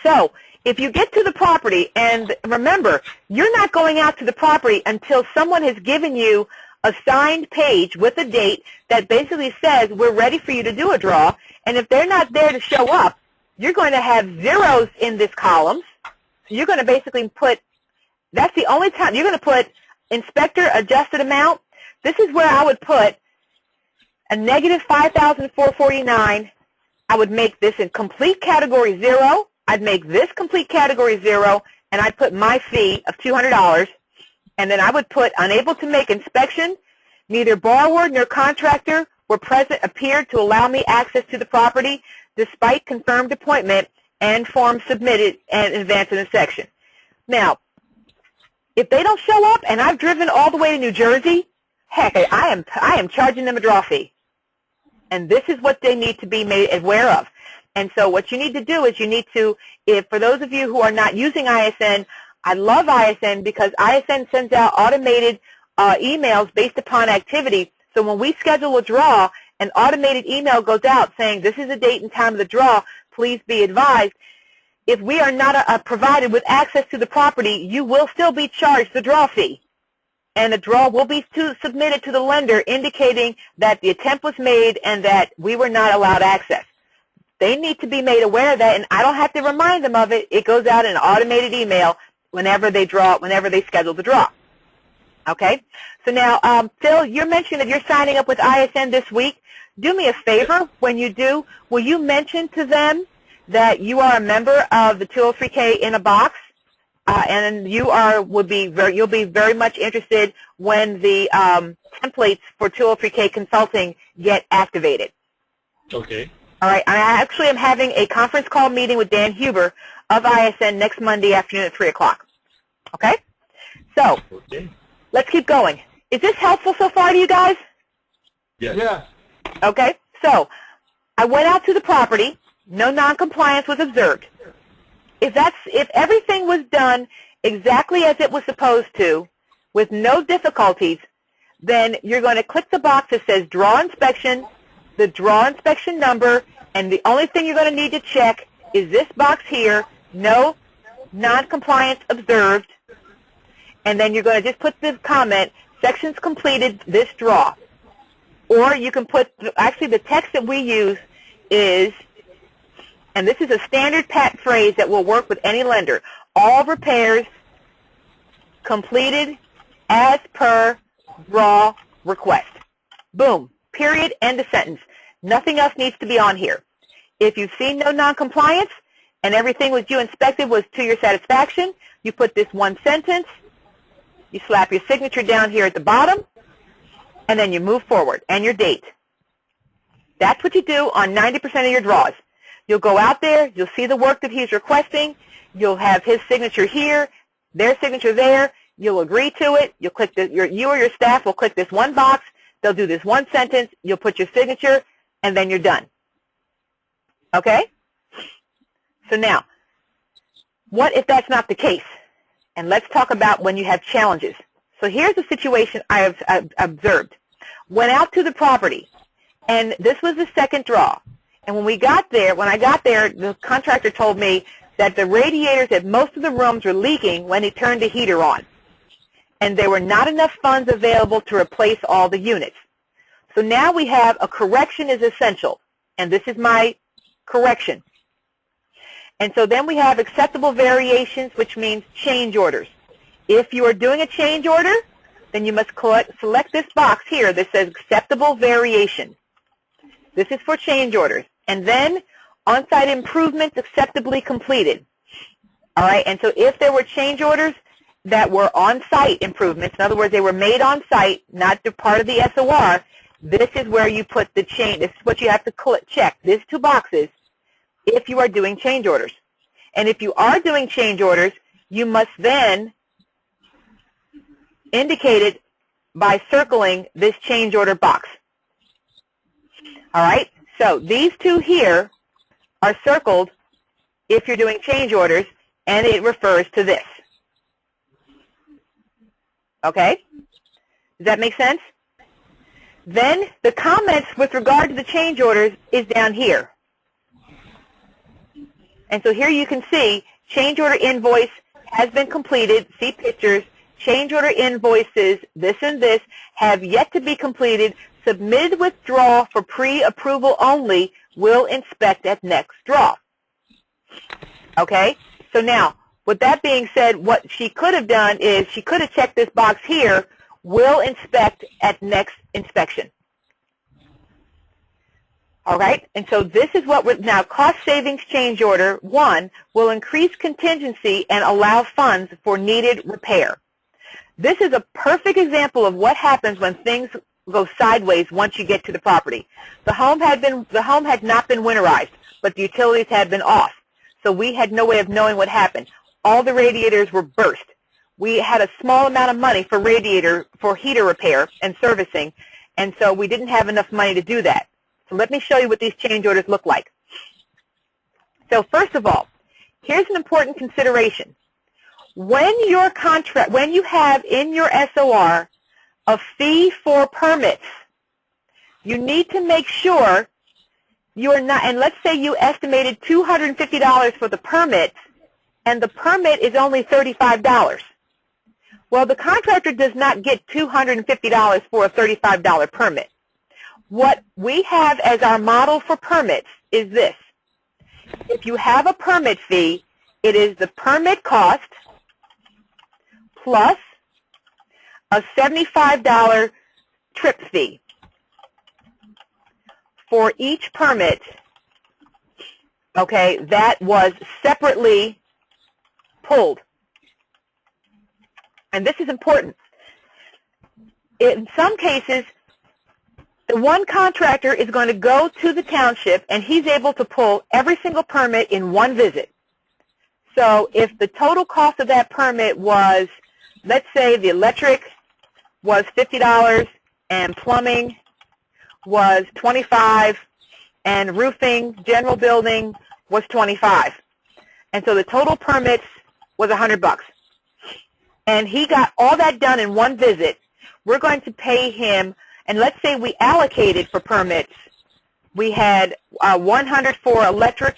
So if you get to the property, and remember, you're not going out to the property until someone has given you a signed page with a date that basically says we're ready for you to do a draw, and if they're not there to show up, you're going to have zeros in this column. So you're going to basically put, that's the only time, you're going to put inspector adjusted amount. This is where I would put a negative $5,449. I would make this in complete category 0. I'd make this complete category 0, and I'd put my fee of $200. And then I would put unable to make inspection. Neither borrower nor contractor were present, appeared to allow me access to the property despite confirmed appointment and form submitted in advance of inspection. Now, if they don't show up and I've driven all the way to New Jersey, heck, I am charging them a draw fee. And this is what they need to be made aware of. And so what you need to do is you need to, if for those of you who are not using ISN, I love ISN because ISN sends out automated emails based upon activity. So when we schedule a draw, an automated email goes out saying this is the date and time of the draw, please be advised. If we are not provided with access to the property, you will still be charged the draw fee. And the draw will be submitted to the lender indicating that the attempt was made and that we were not allowed access. They need to be made aware of that, and I don't have to remind them of it. It goes out in an automated email whenever they schedule the draw. Okay? So now, Phil, you're mentioning that you're signing up with ISN this week. Do me a favor when you do. Will you mention to them that you are a member of the 203K in a box? And you'll be very much interested when the templates for 203K consulting get activated. Okay. All right. I actually am having a conference call meeting with Dan Huber of ISN next Monday afternoon at 3 o'clock. Okay? So Okay. let's keep going. Is this helpful so far to you guys? Yes. Yes. Okay. So I went out to the property. No noncompliance was observed. If everything was done exactly as it was supposed to, with no difficulties, then you're going to click the box that says draw inspection, the draw inspection number, and the only thing you're going to need to check is this box here, no noncompliance observed, and then you're going to just put the comment, sections completed this draw. Or you can put, actually the text that we use is, and this is a standard pat phrase that will work with any lender, all repairs completed as per draw request. Boom. Period. End of sentence. Nothing else needs to be on here. If you've seen no noncompliance and everything was you inspected was to your satisfaction, you put this one sentence, you slap your signature down here at the bottom, and then you move forward, and your date. That's what you do on 90% of your draws. You'll go out there, you'll see the work that he's requesting, you'll have his signature here, their signature there, you'll agree to it, you'll click you or your staff will click this one box, they'll do this one sentence, you'll put your signature, and then you're done. Okay? So now, what if that's not the case? And let's talk about when you have challenges. So here's the situation I have observed. Went out to the property, and this was the second draw. And when I got there, the contractor told me that the radiators at most of the rooms were leaking when he turned the heater on. And there were not enough funds available to replace all the units. So now we have a correction is essential. And this is my correction. And so then we have acceptable variations, which means change orders. If you are doing a change order, then you must select this box here that says acceptable variation. This is for change orders. And then on-site improvements acceptably completed. All right, and so if there were change orders that were on-site improvements, in other words, they were made on-site, not part of the SOR, this is where you put the change. This is what you have to check, these two boxes, if you are doing change orders. And if you are doing change orders, you must then indicate it by circling this change order box. All right? So these two here are circled if you're doing change orders, and it refers to this. Okay? Does that make sense? Then the comments with regard to the change orders is down here. And so here you can see change order invoice has been completed. See pictures. Change order invoices, this and this, have yet to be completed. Submitted withdrawal for pre-approval only. Will inspect at next draw. Okay? So now, with that being said, what she could have done is she could have checked this box here, will inspect at next inspection. All right? And so this is what we're, now cost savings change order 1 will increase contingency and allow funds for needed repair. This is a perfect example of what happens when things go sideways once you get to the property. The home had not been winterized, but the utilities had been off. So we had no way of knowing what happened. All the radiators were burst. We had a small amount of money for heater repair and servicing, and so we didn't have enough money to do that. So let me show you what these change orders look like. So first of all, here's an important consideration. When you have in your SOR a fee for permits, you need to make sure you're not, and let's say you estimated $250 for the permit, and the permit is only $35. Well, the contractor does not get $250 for a $35 permit. What we have as our model for permits is this. If you have a permit fee, it is the permit cost plus a $75 trip fee for each permit, okay, that was separately pulled. And this is important. In some cases, the one contractor is going to go to the township and he's able to pull every single permit in one visit. So if the total cost of that permit was, let's say the electric was $50 and plumbing was $25 and roofing, general building was $25. And so the total permits was $100. And he got all that done in one visit. We're going to pay him, and let's say we allocated for permits. We had 100 for electric,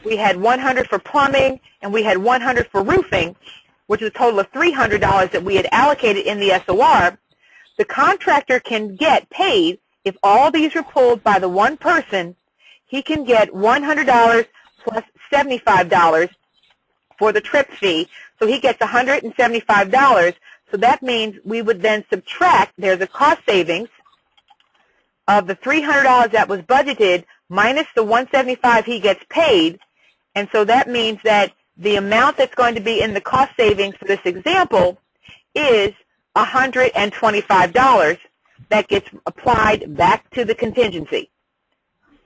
we had 100 for plumbing, and we had 100 for roofing, which is a total of $300 that we had allocated in the SOR. The contractor can get paid, if all these are pulled by the one person, he can get $100 plus $75 for the trip fee. So he gets $175. So that means we would then subtract, there's a cost savings of the $300 that was budgeted minus the $175 he gets paid. And so that means that the amount that's going to be in the cost savings for this example is $125 that gets applied back to the contingency.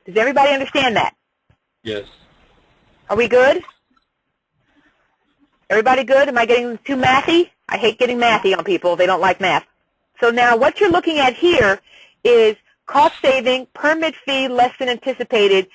Does everybody understand that? Yes. Are we good? Everybody good? Am I getting too mathy? I hate getting mathy on people. They don't like math. So now what you're looking at here is cost saving, permit fee less than anticipated,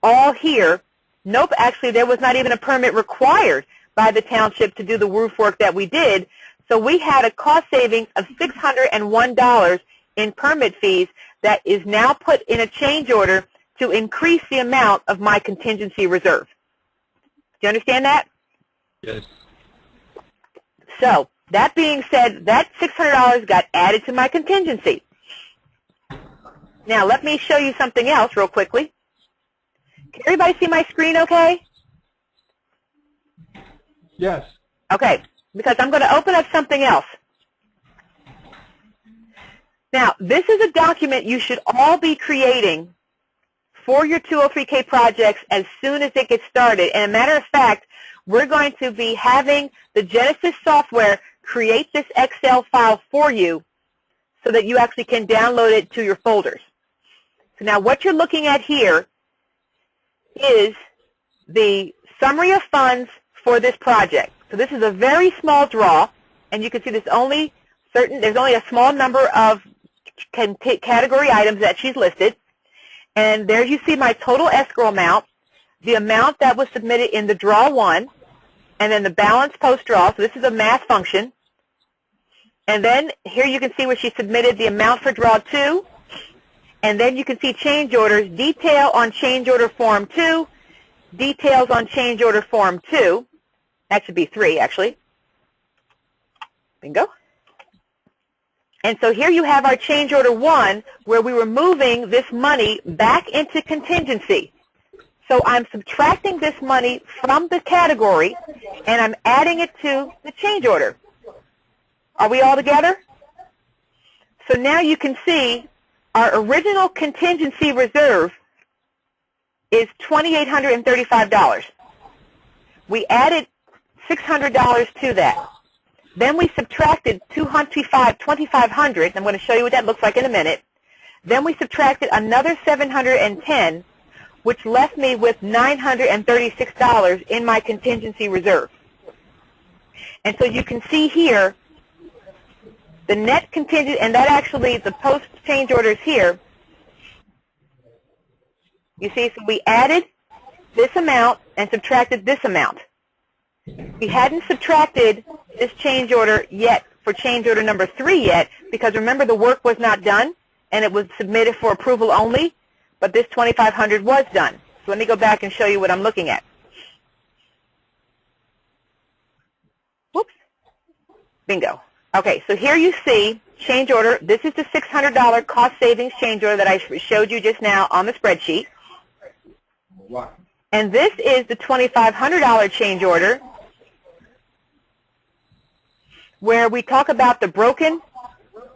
all here. Nope, actually there was not even a permit required by the township to do the roof work that we did. So we had a cost savings of $601 in permit fees that is now put in a change order to increase the amount of my contingency reserve. Do you understand that? Yes. So that being said, that $600 got added to my contingency. Now let me show you something else real quickly. Can everybody see my screen okay? Yes. Okay, because I'm going to open up something else. Now, this is a document you should all be creating for your 203K projects as soon as it gets started. And a matter of fact, we're going to be having the Genesis software create this Excel file for you so that you actually can download it to your folders. So now what you're looking at here is the summary of funds for this project. So this is a very small draw, and you can see there's only a small number of category items that she's listed. And there you see my total escrow amount, the amount that was submitted in the draw 1, and then the balance post-draw. So this is a math function. And then here you can see where she submitted the amount for draw 2. And then you can see change orders, detail on change order form 2, details on change order form 2. That should be 3, actually. Bingo. And so here you have our change order 1, where we were moving this money back into contingency. So I'm subtracting this money from the category, and I'm adding it to the change order. Are we all together? So now you can see our original contingency reserve is $2,835. We added $600 to that. Then we subtracted $2,500. I'm going to show you what that looks like in a minute. Then we subtracted another $710, which left me with $936 in my contingency reserve. And so you can see here the net contingent, and that actually, the post-change orders here, you see, so we added this amount and subtracted this amount. We hadn't subtracted this change order yet for change order number 3 yet, because remember the work was not done and it was submitted for approval only, but this $2,500 was done. So let me go back and show you what I'm looking at. Whoops. Bingo. Okay, so here you see change order. This is the $600 cost savings change order that I showed you just now on the spreadsheet. And this is the $2,500 change order, where we talk about the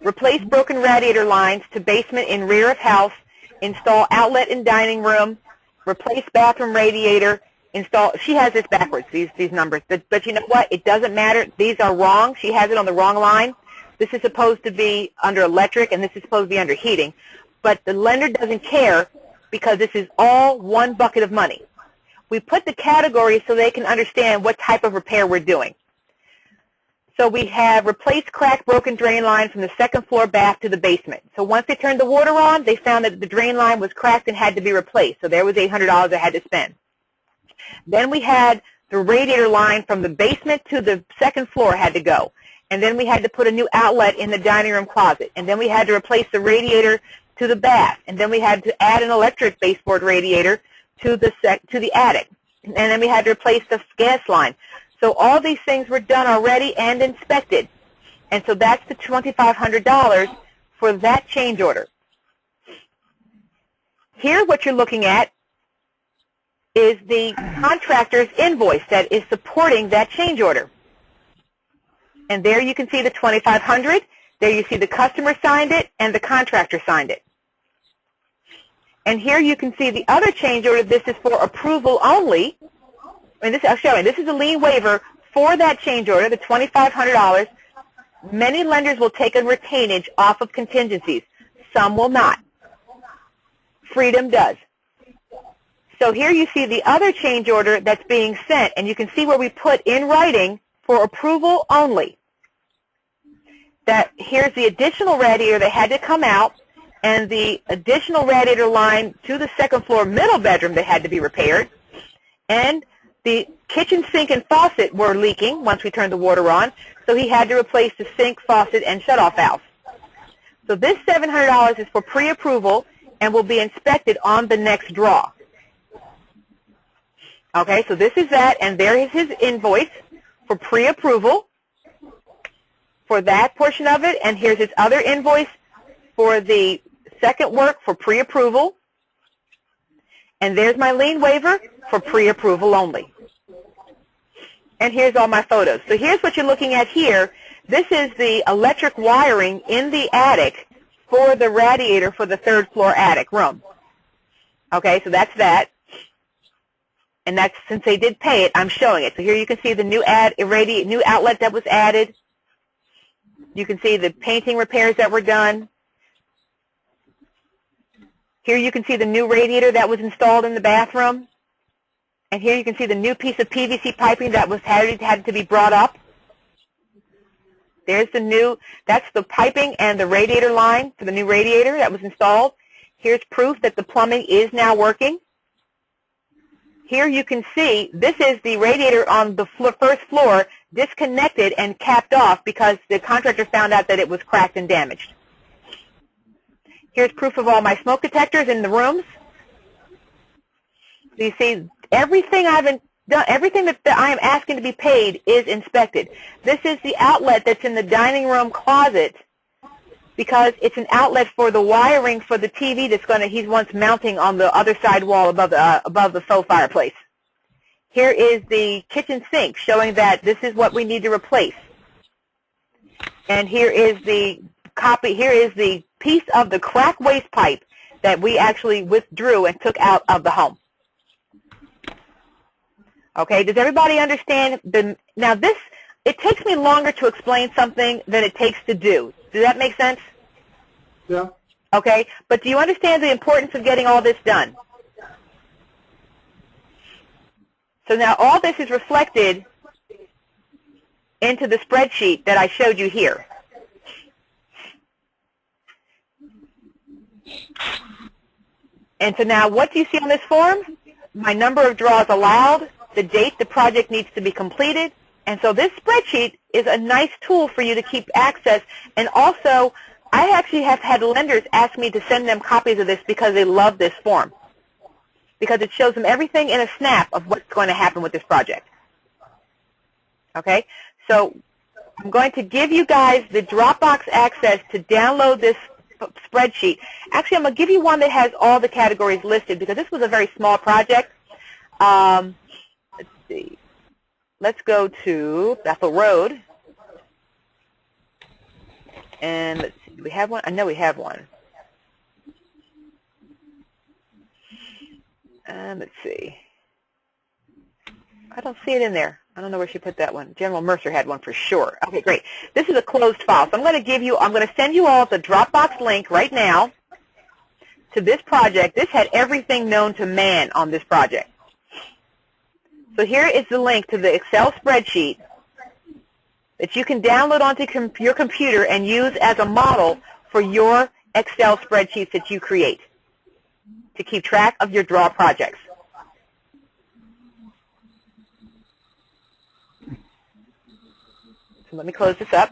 replace broken radiator lines to basement in rear of house, install outlet in dining room, replace bathroom radiator, install. She has this backwards, these numbers, but you know what? It doesn't matter. These are wrong. She has it on the wrong line. This is supposed to be under electric, and this is supposed to be under heating. But the lender doesn't care because this is all one bucket of money. We put the categories so they can understand what type of repair we're doing. So we have replaced cracked broken drain line from the second floor bath to the basement. So once they turned the water on, they found that the drain line was cracked and had to be replaced. So there was $800 they had to spend. Then we had the radiator line from the basement to the second floor had to go. And then we had to put a new outlet in the dining room closet. And then we had to replace the radiator to the bath. And then we had to add an electric baseboard radiator to the attic. And then we had to replace the gas line. So all these things were done already and inspected. And so that's the $2,500 for that change order. Here what you're looking at is the contractor's invoice that is supporting that change order. And there you can see the $2,500. There you see the customer signed it and the contractor signed it. And here you can see the other change order. This is for approval only. I'll show you. This is a lien waiver for that change order, the $2,500. Many lenders will take a retainage off of contingencies. Some will not. Freedom does. So here you see the other change order that's being sent, and you can see where we put in writing for approval only. That here's the additional radiator that had to come out, and the additional radiator line to the second floor middle bedroom that had to be repaired, and the kitchen sink and faucet were leaking once we turned the water on, so he had to replace the sink, faucet, and shutoff valve. So this $700 is for pre-approval and will be inspected on the next draw. Okay, so this is that, and there is his invoice for pre-approval for that portion of it, and here's his other invoice for the second work for pre-approval, and there's my lien waiver for pre-approval only. And here's all my photos. So here's what you're looking at here. This is the electric wiring in the attic for the radiator for the third floor attic room. Okay, so that's that. And that's, since they did pay it, I'm showing it. So here you can see the new outlet that was added. You can see the painting repairs that were done. Here you can see the new radiator that was installed in the bathroom. And here you can see the new piece of PVC piping that was had to be brought up. There's the new, that's the piping and the radiator line for the new radiator that was installed. Here's proof that the plumbing is now working. Here you can see this is the radiator on the first floor disconnected and capped off because the contractor found out that it was cracked and damaged. Here's proof of all my smoke detectors in the rooms. So you see everything I've done, everything that I am asking to be paid is inspected. This is the outlet that's in the dining room closet because it's an outlet for the wiring for the TV that's he's once mounting on the other side wall above the faux fireplace. Here is the kitchen sink showing that this is what we need to replace. And here is the piece of the crack waste pipe that we actually withdrew and took out of the home. Okay, does everybody understand? Now this, it takes me longer to explain something than it takes to do. Does that make sense? Yeah. Okay, but do you understand the importance of getting all this done? So now all this is reflected into the spreadsheet that I showed you here. And so now what do you see on this form? My number of draws allowed, the date the project needs to be completed, and so this spreadsheet is a nice tool for you to keep access. And also, I actually have had lenders ask me to send them copies of this because they love this form, because it shows them everything in a snap of what's going to happen with this project. Okay, so I'm going to give you guys the Dropbox access to download this spreadsheet. Actually, I'm going to give you one that has all the categories listed because this was a very small project. Let's see. Let's go to Bethel Road. And let's see, do we have one? I know we have one. Let's see. I don't see it in there. I don't know where she put that one. General Mercer had one for sure. Okay, great. This is a closed file. So I'm going to send you all the Dropbox link right now to this project. This had everything known to man on this project. So here is the link to the Excel spreadsheet that you can download onto your computer and use as a model for your Excel spreadsheets that you create to keep track of your draw projects. So let me close this up,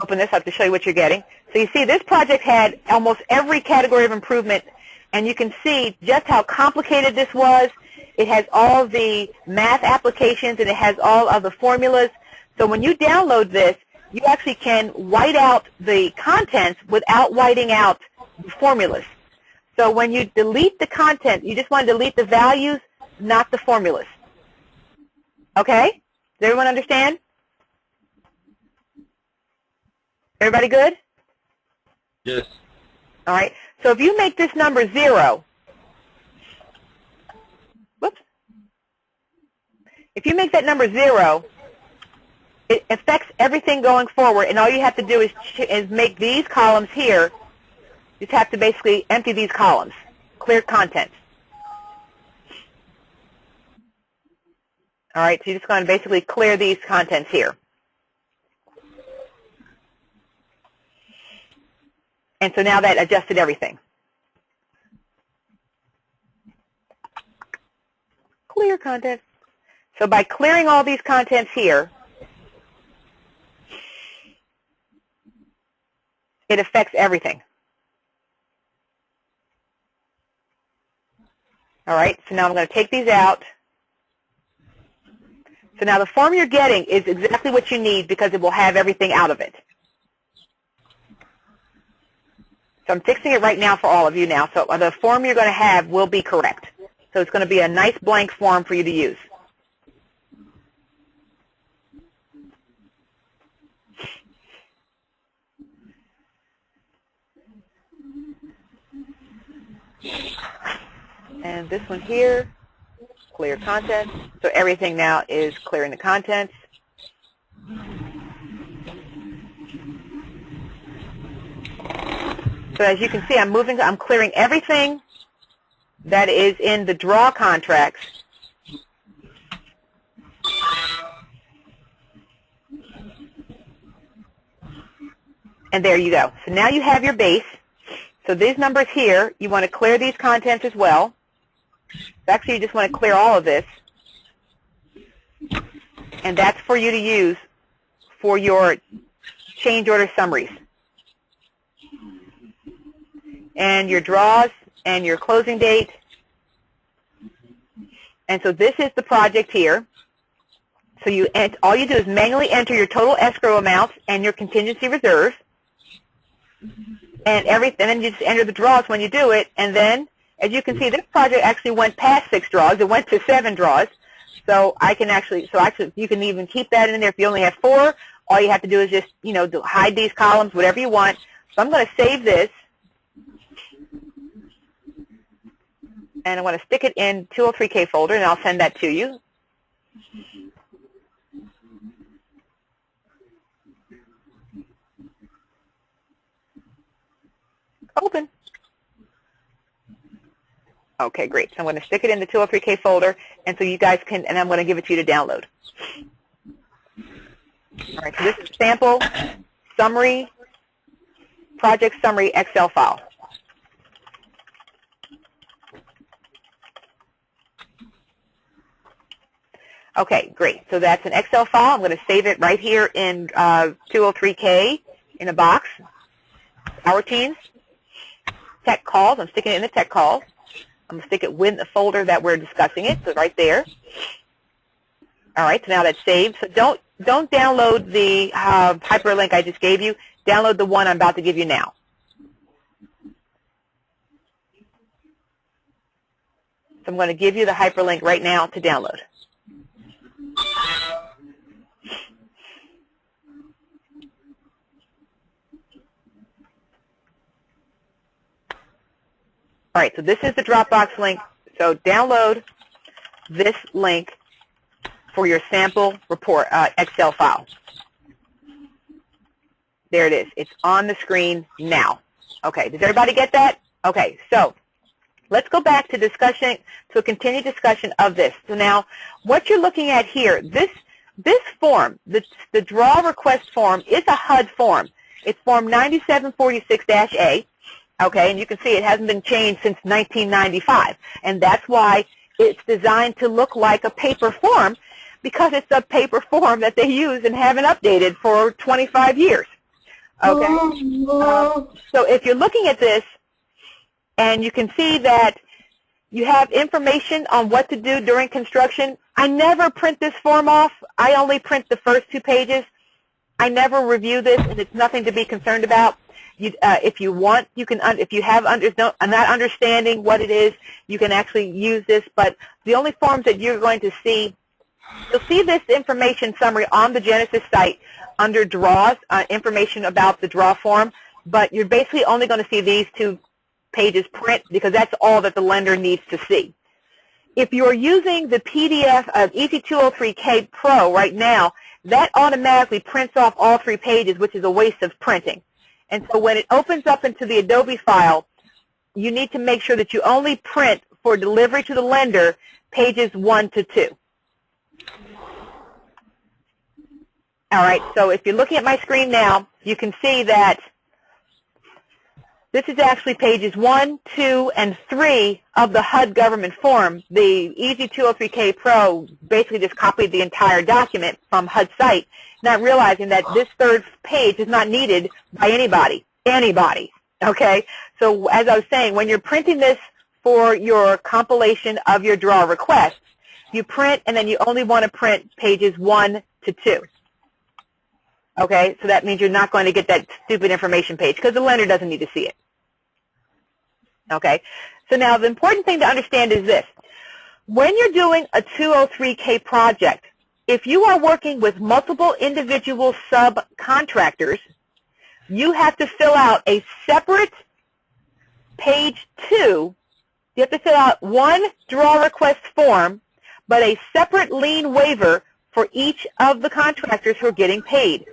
open this up to show you what you're getting. So you see this project had almost every category of improvement, and you can see just how complicated this was. It has all the math applications, and it has all of the formulas. So when you download this, you actually can white out the contents without whiting out the formulas. So when you delete the content, you just want to delete the values, not the formulas. Okay? Does everyone understand? Everybody good? Yes. All right. So if you make this number 0, whoops. If you make that number 0, it affects everything going forward, and all you have to do is make these columns here. You just have to basically empty these columns, clear content. All right, so you're just going to basically clear these contents here. And so now that adjusted everything. Clear content. So by clearing all these contents here, it affects everything. All right, so now I'm going to take these out. So now the form you're getting is exactly what you need because it will have everything out of it. So I'm fixing it right now for all of you now. So the form you're going to have will be correct. So it's going to be a nice blank form for you to use. And this one here, clear contents. So everything now is clearing the contents. So as you can see, I'm clearing everything that is in the draw contracts. And there you go. So now you have your base. So these numbers here, you want to clear these contents as well. Actually, you just want to clear all of this. And that's for you to use for your change order summaries. And your draws and your closing date. And so this is the project here. So all you do is manually enter your total escrow amounts and your contingency reserve. And then you just enter the draws when you do it. And then, as you can see, this project actually went past 6 draws. It went to 7 draws. So you can even keep that in there. If you only have 4, all you have to do is just, hide these columns, whatever you want. So I'm going to save this. And I want to stick it in 203K folder, and I'll send that to you. Open. Okay, great. So I'm going to stick it in the 203K folder, and so you guys can, and I'm going to give it to you to download. All right, so this is sample summary, project summary Excel file. Okay, great. So that's an Excel file. I'm going to save it right here in 203K in a box. Our teams. Tech calls. I'm sticking it in the tech calls. I'm going to stick it with the folder that we're discussing it, so right there. All right, so now that's saved. So don't download the hyperlink I just gave you. Download the one I'm about to give you now. So I'm going to give you the hyperlink right now to download. All right, so this is the Dropbox link. So download this link for your sample report Excel file. There it is. It's on the screen now. Okay, does everybody get that? Okay, so let's go back to a continued discussion of this. So now, what you're looking at here, this form, the draw request form, is a HUD form. It's form 9746-A. Okay, and you can see it hasn't been changed since 1995, and that's why it's designed to look like a paper form, because it's a paper form that they use and haven't updated for 25 years. Okay, so if you're looking at this, and you can see that you have information on what to do during construction. I never print this form off. I only print the first 2 pages. I never review this, and it's nothing to be concerned about. If you want, you can. If you have not understanding what it is, you can actually use this. But the only forms that you're going to see, you'll see this information summary on the Genesis site under draws, information about the draw form. But you're basically only going to see these 2 pages print, because that's all that the lender needs to see. If you're using the PDF of EC203K Pro right now, that automatically prints off all 3 pages, which is a waste of printing. And so when it opens up into the Adobe file, you need to make sure that you only print for delivery to the lender pages 1 to 2. All right, so if you're looking at my screen now, you can see that this is actually pages 1, 2, and 3 of the HUD government form. The EC203K Pro basically just copied the entire document from HUD site, not realizing that this 3rd page is not needed by anybody. Okay? So as I was saying, when you're printing this for your compilation of your draw requests, you print, and then you only want to print pages 1 to 2. Okay? So that means you're not going to get that stupid information page, because the lender doesn't need to see it. Okay, so now the important thing to understand is this. When you're doing a 203K project, if you are working with multiple individual subcontractors, you have to fill out a separate page 2. You have to fill out 1 draw request form, but a separate lien waiver for each of the contractors who are getting paid.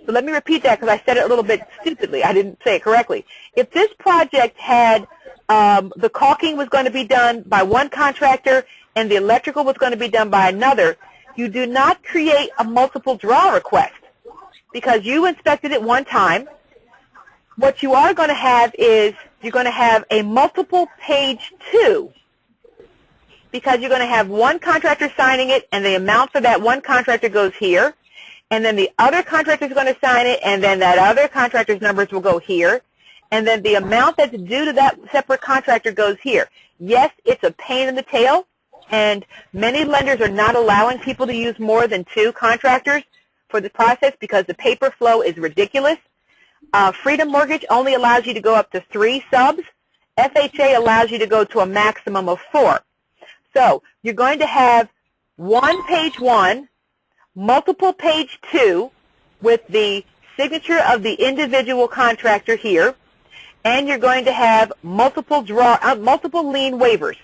So let me repeat that because I said it a little bit stupidly. I didn't say it correctly. If this project had the caulking was going to be done by one contractor and the electrical was going to be done by another, you do not create a multiple draw request because you inspected it one time. What you are going to have is you're going to have a multiple page 2 because you're going to have one contractor signing it and the amount for that one contractor goes here, and then the other contractor is going to sign it, and then that other contractor's numbers will go here, and then the amount that's due to that separate contractor goes here. Yes, it's a pain in the tail, and many lenders are not allowing people to use more than 2 contractors for the process because the paper flow is ridiculous. Freedom Mortgage only allows you to go up to 3 subs. FHA allows you to go to a maximum of 4. So you're going to have one page 1, multiple page 2 with the signature of the individual contractor here, and you're going to have multiple lien waivers.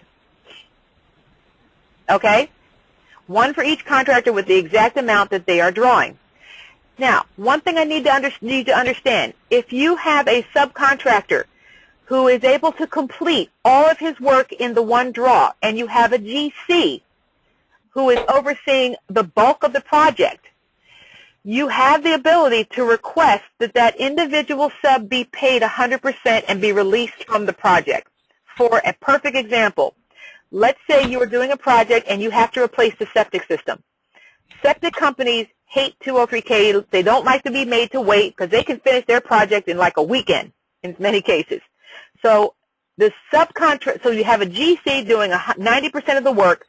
Okay? One for each contractor with the exact amount that they are drawing. Now, one thing I need to understand, if you have a subcontractor who is able to complete all of his work in the one draw, and you have a GC who is overseeing the bulk of the project, you have the ability to request that that individual sub be paid 100% and be released from the project. For a perfect example, let's say you are doing a project and you have to replace the septic system. Septic companies hate 203K. They don't like to be made to wait because they can finish their project in like a weekend in many cases. So the so you have a GC doing 90% of the work,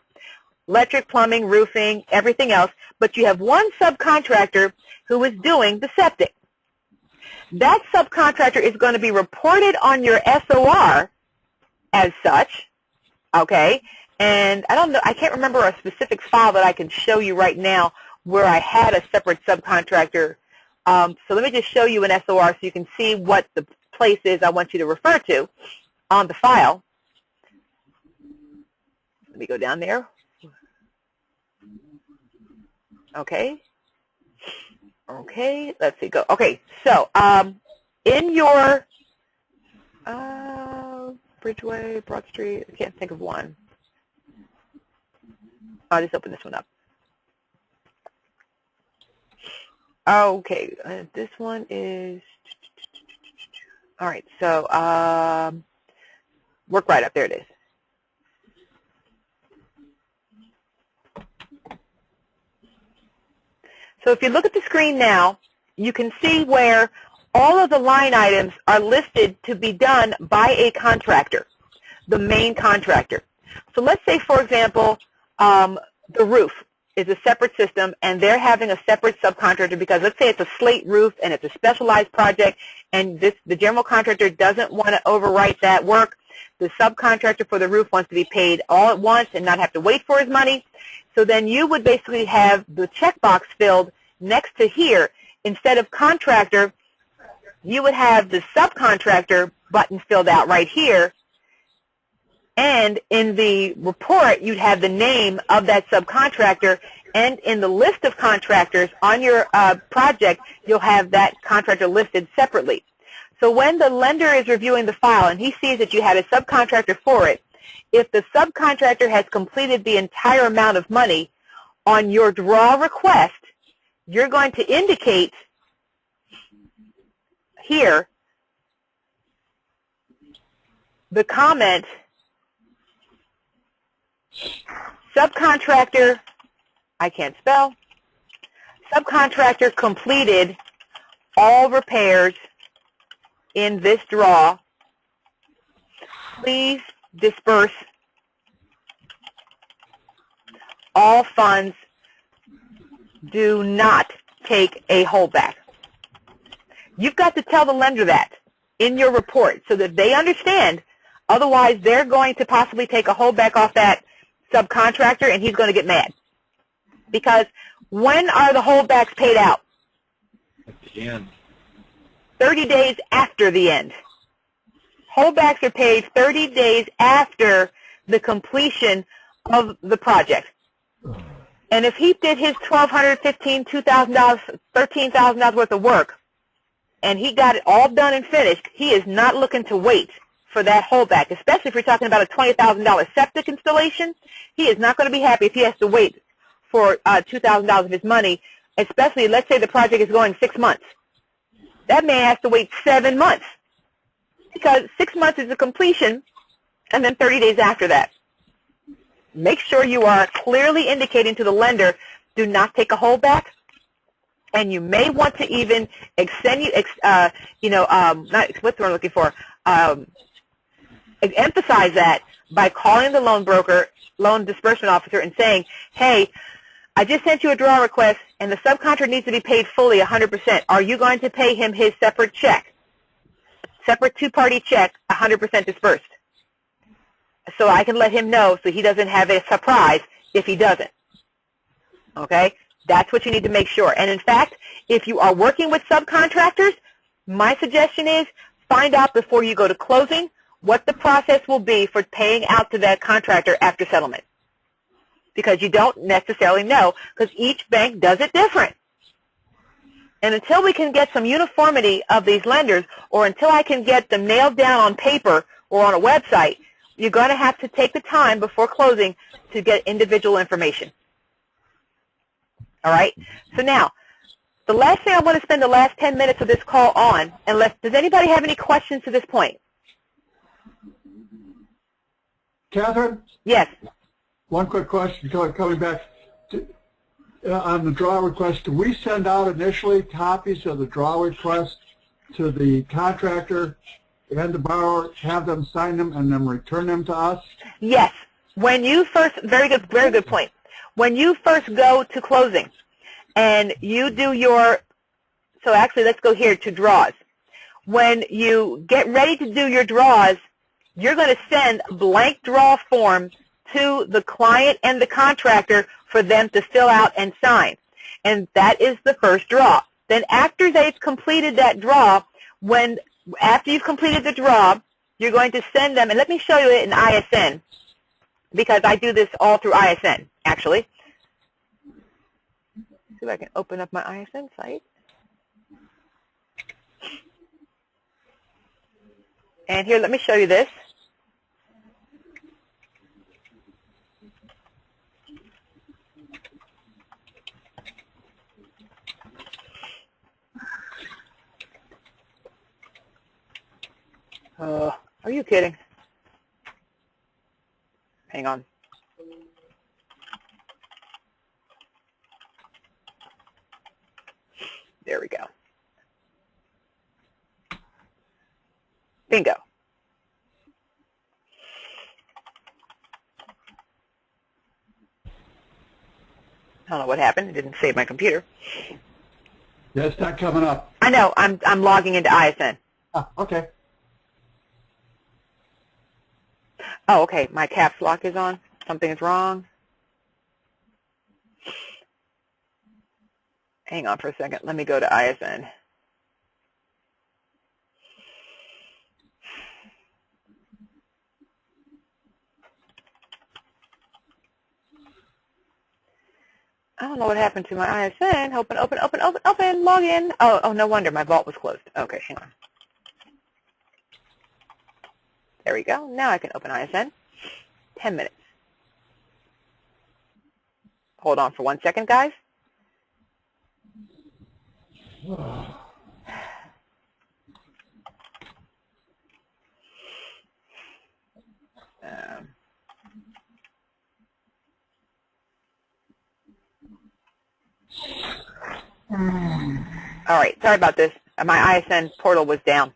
electric, plumbing, roofing, everything else, but you have one subcontractor who is doing the septic. That subcontractor is going to be reported on your SOR as such, okay? And I don't know, I can't remember a specific file that I can show you right now where I had a separate subcontractor. So let me just show you an SOR so you can see what the place is I want you to refer to on the file. Let me go down there. Okay. Okay, let's see, go. Okay, so in your Bridgeway, Broad Street, I can't think of one. I'll just open this one up. Okay, this one is, all right, so work right up, there it is. So if you look at the screen now, you can see where all of the line items are listed to be done by a contractor, the main contractor. So let's say, for example, the roof is a separate system, and they're having a separate subcontractor because let's say it's a slate roof and it's a specialized project, and the general contractor doesn't want to overwrite that work. The subcontractor for the roof wants to be paid all at once and not have to wait for his money. So then you would basically have the checkbox filled next to here. Instead of contractor, you would have the subcontractor button filled out right here. And in the report, you'd have the name of that subcontractor. And in the list of contractors on your project, you'll have that contractor listed separately. So when the lender is reviewing the file and he sees that you had a subcontractor for it, if the subcontractor has completed the entire amount of money on your draw request, you're going to indicate here the comment, subcontractor, I can't spell, subcontractor completed all repairs in this draw. Please disperse all funds. Do not take a holdback. You've got to tell the lender that in your report so that they understand. Otherwise, they're going to possibly take a holdback off that subcontractor, and he's going to get mad. Because when are the holdbacks paid out? At the end. 30 days after the end. Holdbacks are paid 30 days after the completion of the project. And if he did his $1,200, $15,000, $2,000, $13,000 worth of work, and he got it all done and finished, he is not looking to wait for that holdback, especially if you're talking about a $20,000 septic installation. He is not going to be happy if he has to wait for $2,000 of his money, especially, let's say the project is going 6 months. That man has to wait 7 months, because 6 months is the completion, and then 30 days after that. Make sure you are clearly indicating to the lender, do not take a holdback, and you may want to even extend, not what's what I'm looking for, emphasize that by calling the loan broker, loan disbursement officer, and saying, hey, I just sent you a draw request, and the subcontractor needs to be paid fully, 100%. Are you going to pay him his separate check, separate two-party check, 100% dispersed? So I can let him know so he doesn't have a surprise if he doesn't. Okay? That's what you need to make sure. And in fact, if you are working with subcontractors, my suggestion is find out before you go to closing what the process will be for paying out to that contractor after settlement. Because you don't necessarily know, because each bank does it different. And until we can get some uniformity of these lenders, or until I can get them nailed down on paper or on a website, you're going to have to take the time before closing to get individual information. All right? So now, the last thing I want to spend the last 10 minutes of this call on, does anybody have any questions to this point? Catherine? Yes. One quick question coming back on the draw request. Do we send out initially copies of the draw request to the contractor and the borrower, have them sign them, and then return them to us? Yes. When you first, very good point. When you first go to closing and you do your, so actually let's go here to draws. When you get ready to do your draws, you're going to send a blank draw form to the client and the contractor for them to fill out and sign. And that is the first draw. Then after they've completed that draw, after you've completed the draw, you're going to send them, and let me show you it in ISN, because I do this all through ISN, actually. See if I can open up my ISN site. And here, let me show you this. Are you kidding? Hang on. There we go. Bingo. I don't know what happened. It didn't save my computer. Yeah, it's not coming up. I know. I'm logging into ISN. Ah, okay. Oh, okay. My caps lock is on. Something is wrong. Hang on for a second. Let me go to ISN. I don't know what happened to my ISN. Open, log in. Oh, no wonder. My vault was closed. Okay, hang on. There we go. Now I can open ISN. 10 minutes. Hold on for 1 second, guys. All right, sorry about this. My ISN portal was down.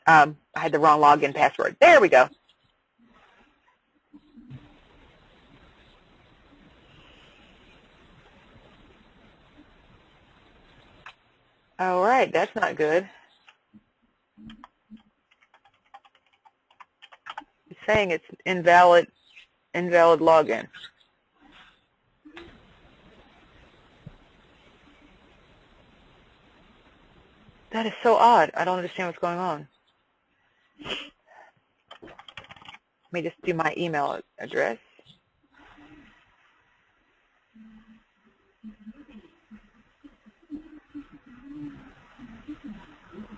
I had the wrong login password. There we go. All right, that's not good. It's saying it's invalid login. That is so odd. I don't understand what's going on. Let me just do my email address.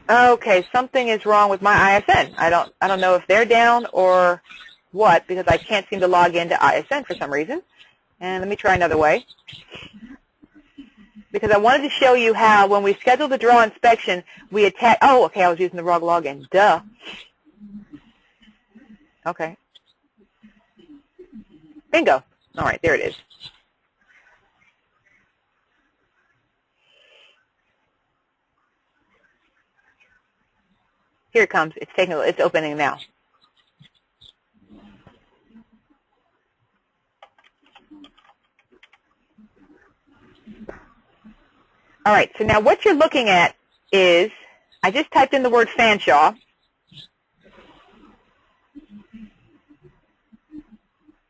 Okay, something is wrong with my ISN. I don't know if they're down or what, because I can't seem to log into ISN for some reason. And let me try another way. Because I wanted to show you how when we schedule the draw inspection, we attach, oh, okay, I was using the wrong login. Duh. Okay. Bingo. All right, there it is. Here it comes. It's opening now. All right, so now what you're looking at is, I just typed in the word Fanshawe.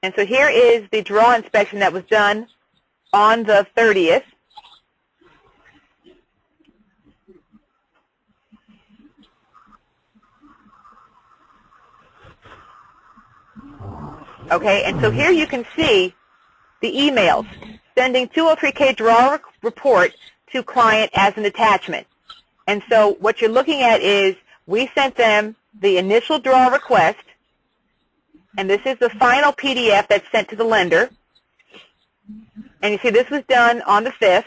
And so here is the draw inspection that was done on the 30th. Okay, and so here you can see the emails sending 203K draw report to client as an attachment. And so what you're looking at is we sent them the initial draw request, and this is the final PDF that's sent to the lender. And you see this was done on the 5th.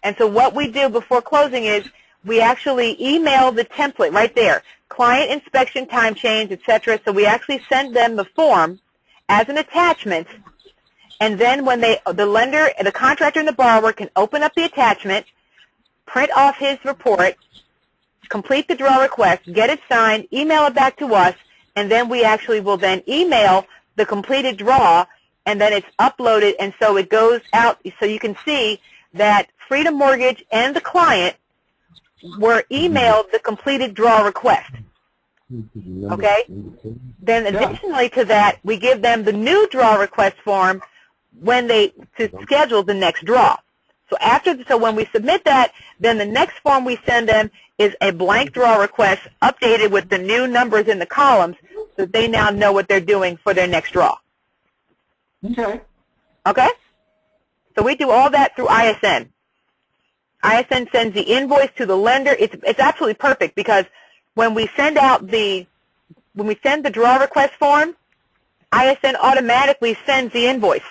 And so what we do before closing is we actually email the template right there, client inspection time change, etc. So we actually send them the form as an attachment, and then when the lender, the contractor, and the borrower can open up the attachment, print off his report, complete the draw request, get it signed, email it back to us, and then we actually will then email the completed draw, and then it's uploaded, and so it goes out. So you can see that Freedom Mortgage and the client were emailed the completed draw request. Okay? Then additionally to that, we give them the new draw request form to schedule the next draw. So when we submit that, then the next form we send them is a blank draw request updated with the new numbers in the columns, so they now know what they're doing for their next draw. Okay. Okay? So we do all that through ISN. ISN sends the invoice to the lender. It's absolutely perfect because when we send the draw request form, ISN automatically sends the invoice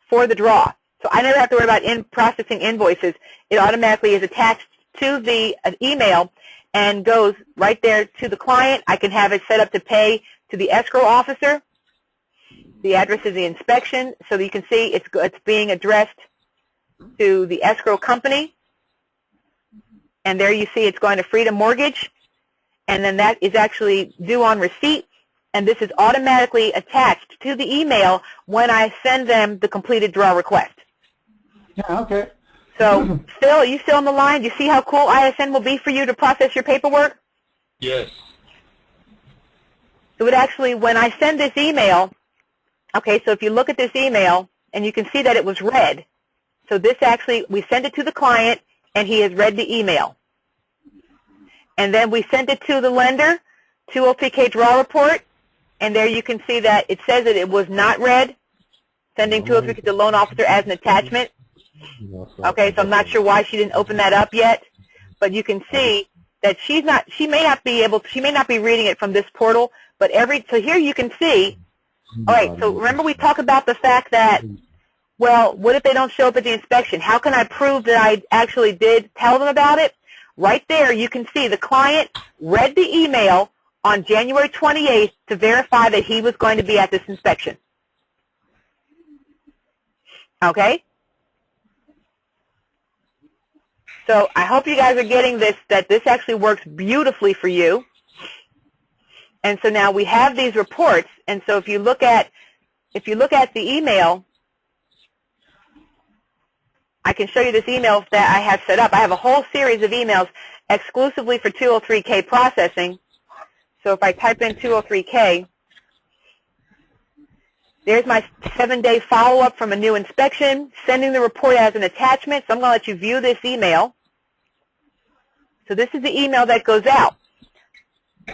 for the draw. So I never have to worry about processing invoices. It automatically is attached to the email and goes right there to the client. I can have it set up to pay to the escrow officer. The address is the inspection, so that you can see it's being addressed to the escrow company. And there you see it's going to Freedom Mortgage, and then that is actually due on receipt. And this is automatically attached to the email when I send them the completed draw request. Yeah, okay. So, Phil, are you still on the line? Do you see how cool ISN will be for you to process your paperwork? Yes. So it actually, when I send this email, okay, so if you look at this email, and you can see that it was read. So this actually, we send it to the client, and he has read the email. And then we send it to the lender, 203K draw report, and there you can see that it says that it was not read, sending 203K to the loan officer as an attachment. Okay, so I'm not sure why she didn't open that up yet, but you can see that she may not be reading it from this portal, but so here you can see, all right, so remember we talked about the fact that, well, what if they don't show up at the inspection? How can I prove that I actually did tell them about it? Right there you can see the client read the email on January 28th to verify that he was going to be at this inspection. Okay? So I hope you guys are getting this, that this actually works beautifully for you. And so now we have these reports, and so if you look at the email, I can show you this email that I have set up. I have a whole series of emails exclusively for 203K processing. So if I type in 203K, there's my 7-day follow-up from a new inspection, sending the report as an attachment. So I'm going to let you view this email. So this is the email that goes out.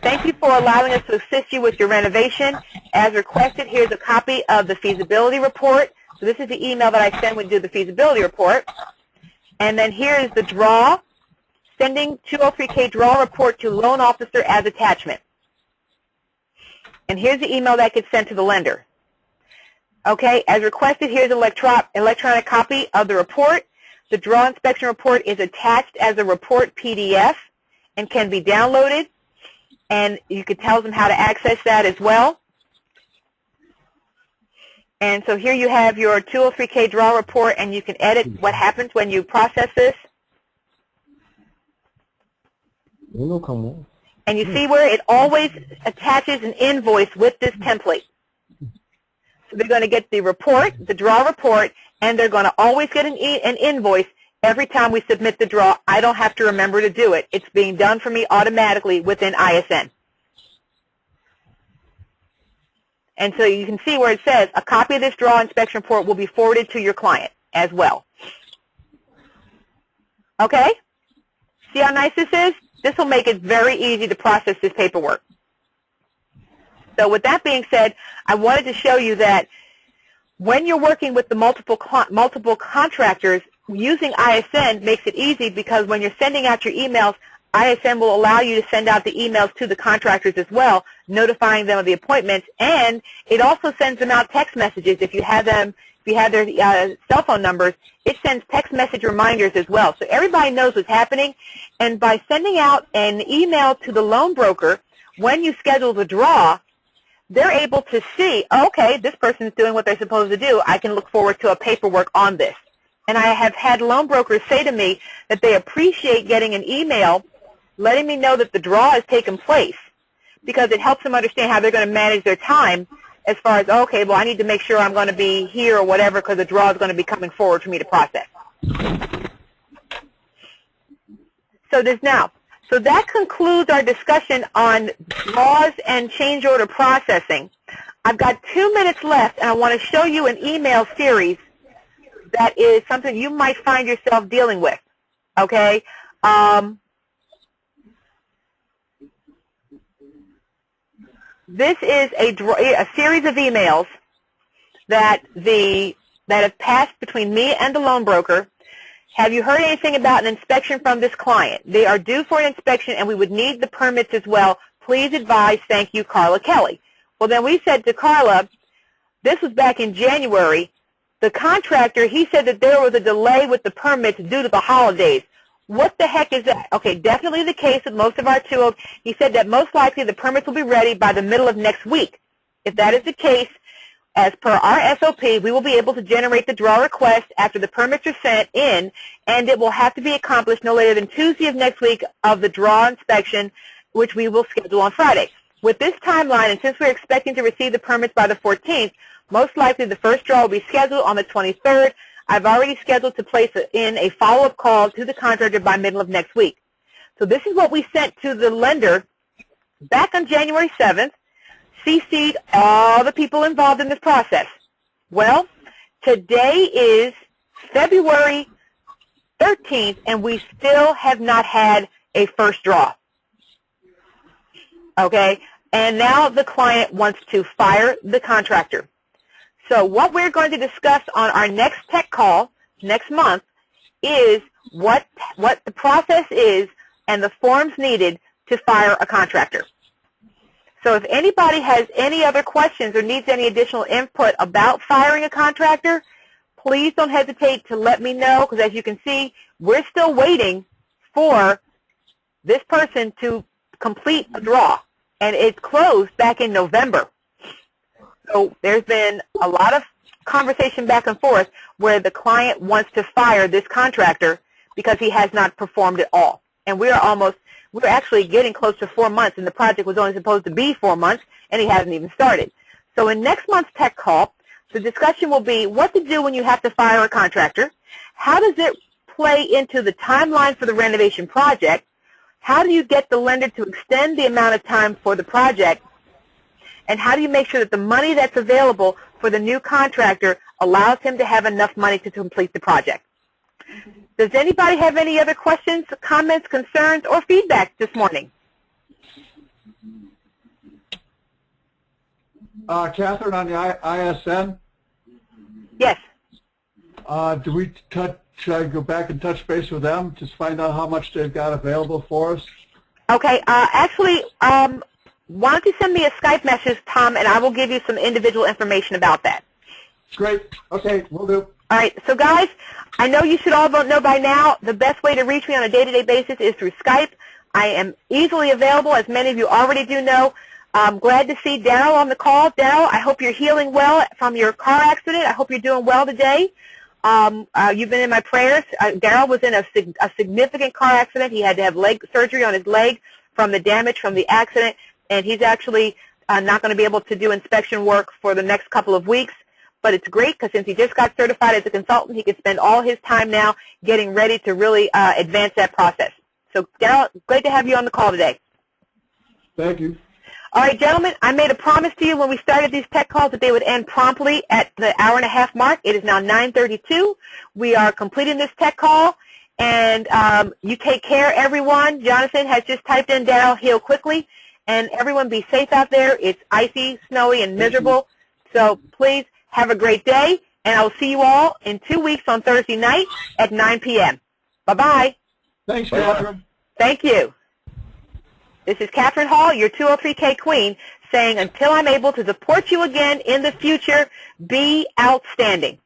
Thank you for allowing us to assist you with your renovation. As requested, here's a copy of the feasibility report. So this is the email that I send when we do the feasibility report. And then here is the draw sending 203K draw report to loan officer as attachment. And here's the email that gets sent to the lender. Okay, as requested, here's an electronic copy of the report. The draw inspection report is attached as a report PDF and can be downloaded. And you could tell them how to access that as well. And so here you have your 203K draw report, and you can edit what happens when you process this. And you see where it always attaches an invoice with this template. So they're going to get the report, the draw report, and they're going to always get an invoice every time we submit the draw. I don't have to remember to do it. It's being done for me automatically within ISN. And so you can see where it says a copy of this draw inspection report will be forwarded to your client as well. Okay? See how nice this is? This will make it very easy to process this paperwork. So with that being said, I wanted to show you that when you're working with the multiple contractors, using ISN makes it easy because when you're sending out your emails, ISN will allow you to send out the emails to the contractors as well, notifying them of the appointments, and it also sends them out text messages. If you have them, if you have their cell phone numbers, it sends text message reminders as well. So everybody knows what's happening, and by sending out an email to the loan broker when you schedule the draw, they're able to see, okay, this person's doing what they're supposed to do. I can look forward to a paperwork on this. And I have had loan brokers say to me that they appreciate getting an email letting me know that the draw has taken place because it helps them understand how they're going to manage their time as far as, okay, well, I need to make sure I'm going to be here or whatever because the draw is going to be coming forward for me to process. So that concludes our discussion on draws and change order processing. I've got 2 minutes left, and I want to show you an email series that is something you might find yourself dealing with, okay? This is a series of emails that have passed between me and the loan broker. Have you heard anything about an inspection from this client? They are due for an inspection, and we would need the permits as well. Please advise, thank you, Carla Kelly. Well, then we said to Carla, this was back in January, the contractor, he said that there was a delay with the permits due to the holidays. What the heck is that? Okay, definitely the case with most of our tools. He said that most likely the permits will be ready by the middle of next week. If that is the case, as per our SOP, we will be able to generate the draw request after the permits are sent in, and it will have to be accomplished no later than Tuesday of next week of the draw inspection, which we will schedule on Friday. With this timeline, and since we're expecting to receive the permits by the 14th, most likely the first draw will be scheduled on the 23rd. I've already scheduled to place in a follow-up call to the contractor by middle of next week. So this is what we sent to the lender back on January 7th, CC'd all the people involved in this process. Well, today is February 13th, and we still have not had a first draw. Okay? And now the client wants to fire the contractor. So what we're going to discuss on our next tech call next month is what the process is and the forms needed to fire a contractor. So if anybody has any other questions or needs any additional input about firing a contractor, please don't hesitate to let me know, because as you can see, we're still waiting for this person to complete a draw, and it closed back in November. So there's been a lot of conversation back and forth where the client wants to fire this contractor because he has not performed at all. And we're actually getting close to 4 months, and the project was only supposed to be 4 months, and he hasn't even started. So in next month's tech call, the discussion will be what to do when you have to fire a contractor, how does it play into the timeline for the renovation project, how do you get the lender to extend the amount of time for the project, and how do you make sure that the money that's available for the new contractor allows him to have enough money to complete the project. Does anybody have any other questions, comments, concerns, or feedback this morning? Catherine, on the ISN? Yes. Do we should I go back and touch base with them to find out how much they've got available for us? Okay. Actually, why don't you send me a Skype message, Tom, and I will give you some individual information about that. Great. Okay, we'll do. All right. So, guys, I know you should all know by now the best way to reach me on a day-to-day basis is through Skype. I am easily available, as many of you already do know. I'm glad to see Daryl on the call. Daryl, I hope you're healing well from your car accident. I hope you're doing well today. You've been in my prayers. Daryl was in a significant car accident. He had to have leg surgery on his leg from the damage from the accident, and he's actually not going to be able to do inspection work for the next couple of weeks. But it's great because since he just got certified as a consultant, he can spend all his time now getting ready to really advance that process. So, Daryl, great to have you on the call today. Thank you. All right, gentlemen, I made a promise to you when we started these tech calls that they would end promptly at the hour-and-a-half mark. It is now 9:32. We are completing this tech call, and you take care, everyone. Jonathan has just typed in Daryl, heal quickly, and everyone be safe out there. It's icy, snowy, and miserable, so please have a great day, and I will see you all in 2 weeks on Thursday night at 9 p.m. Bye-bye. Thanks, Catherine. Thank you. This is Catherine Hall, your 203K Queen, saying until I'm able to support you again in the future, be outstanding.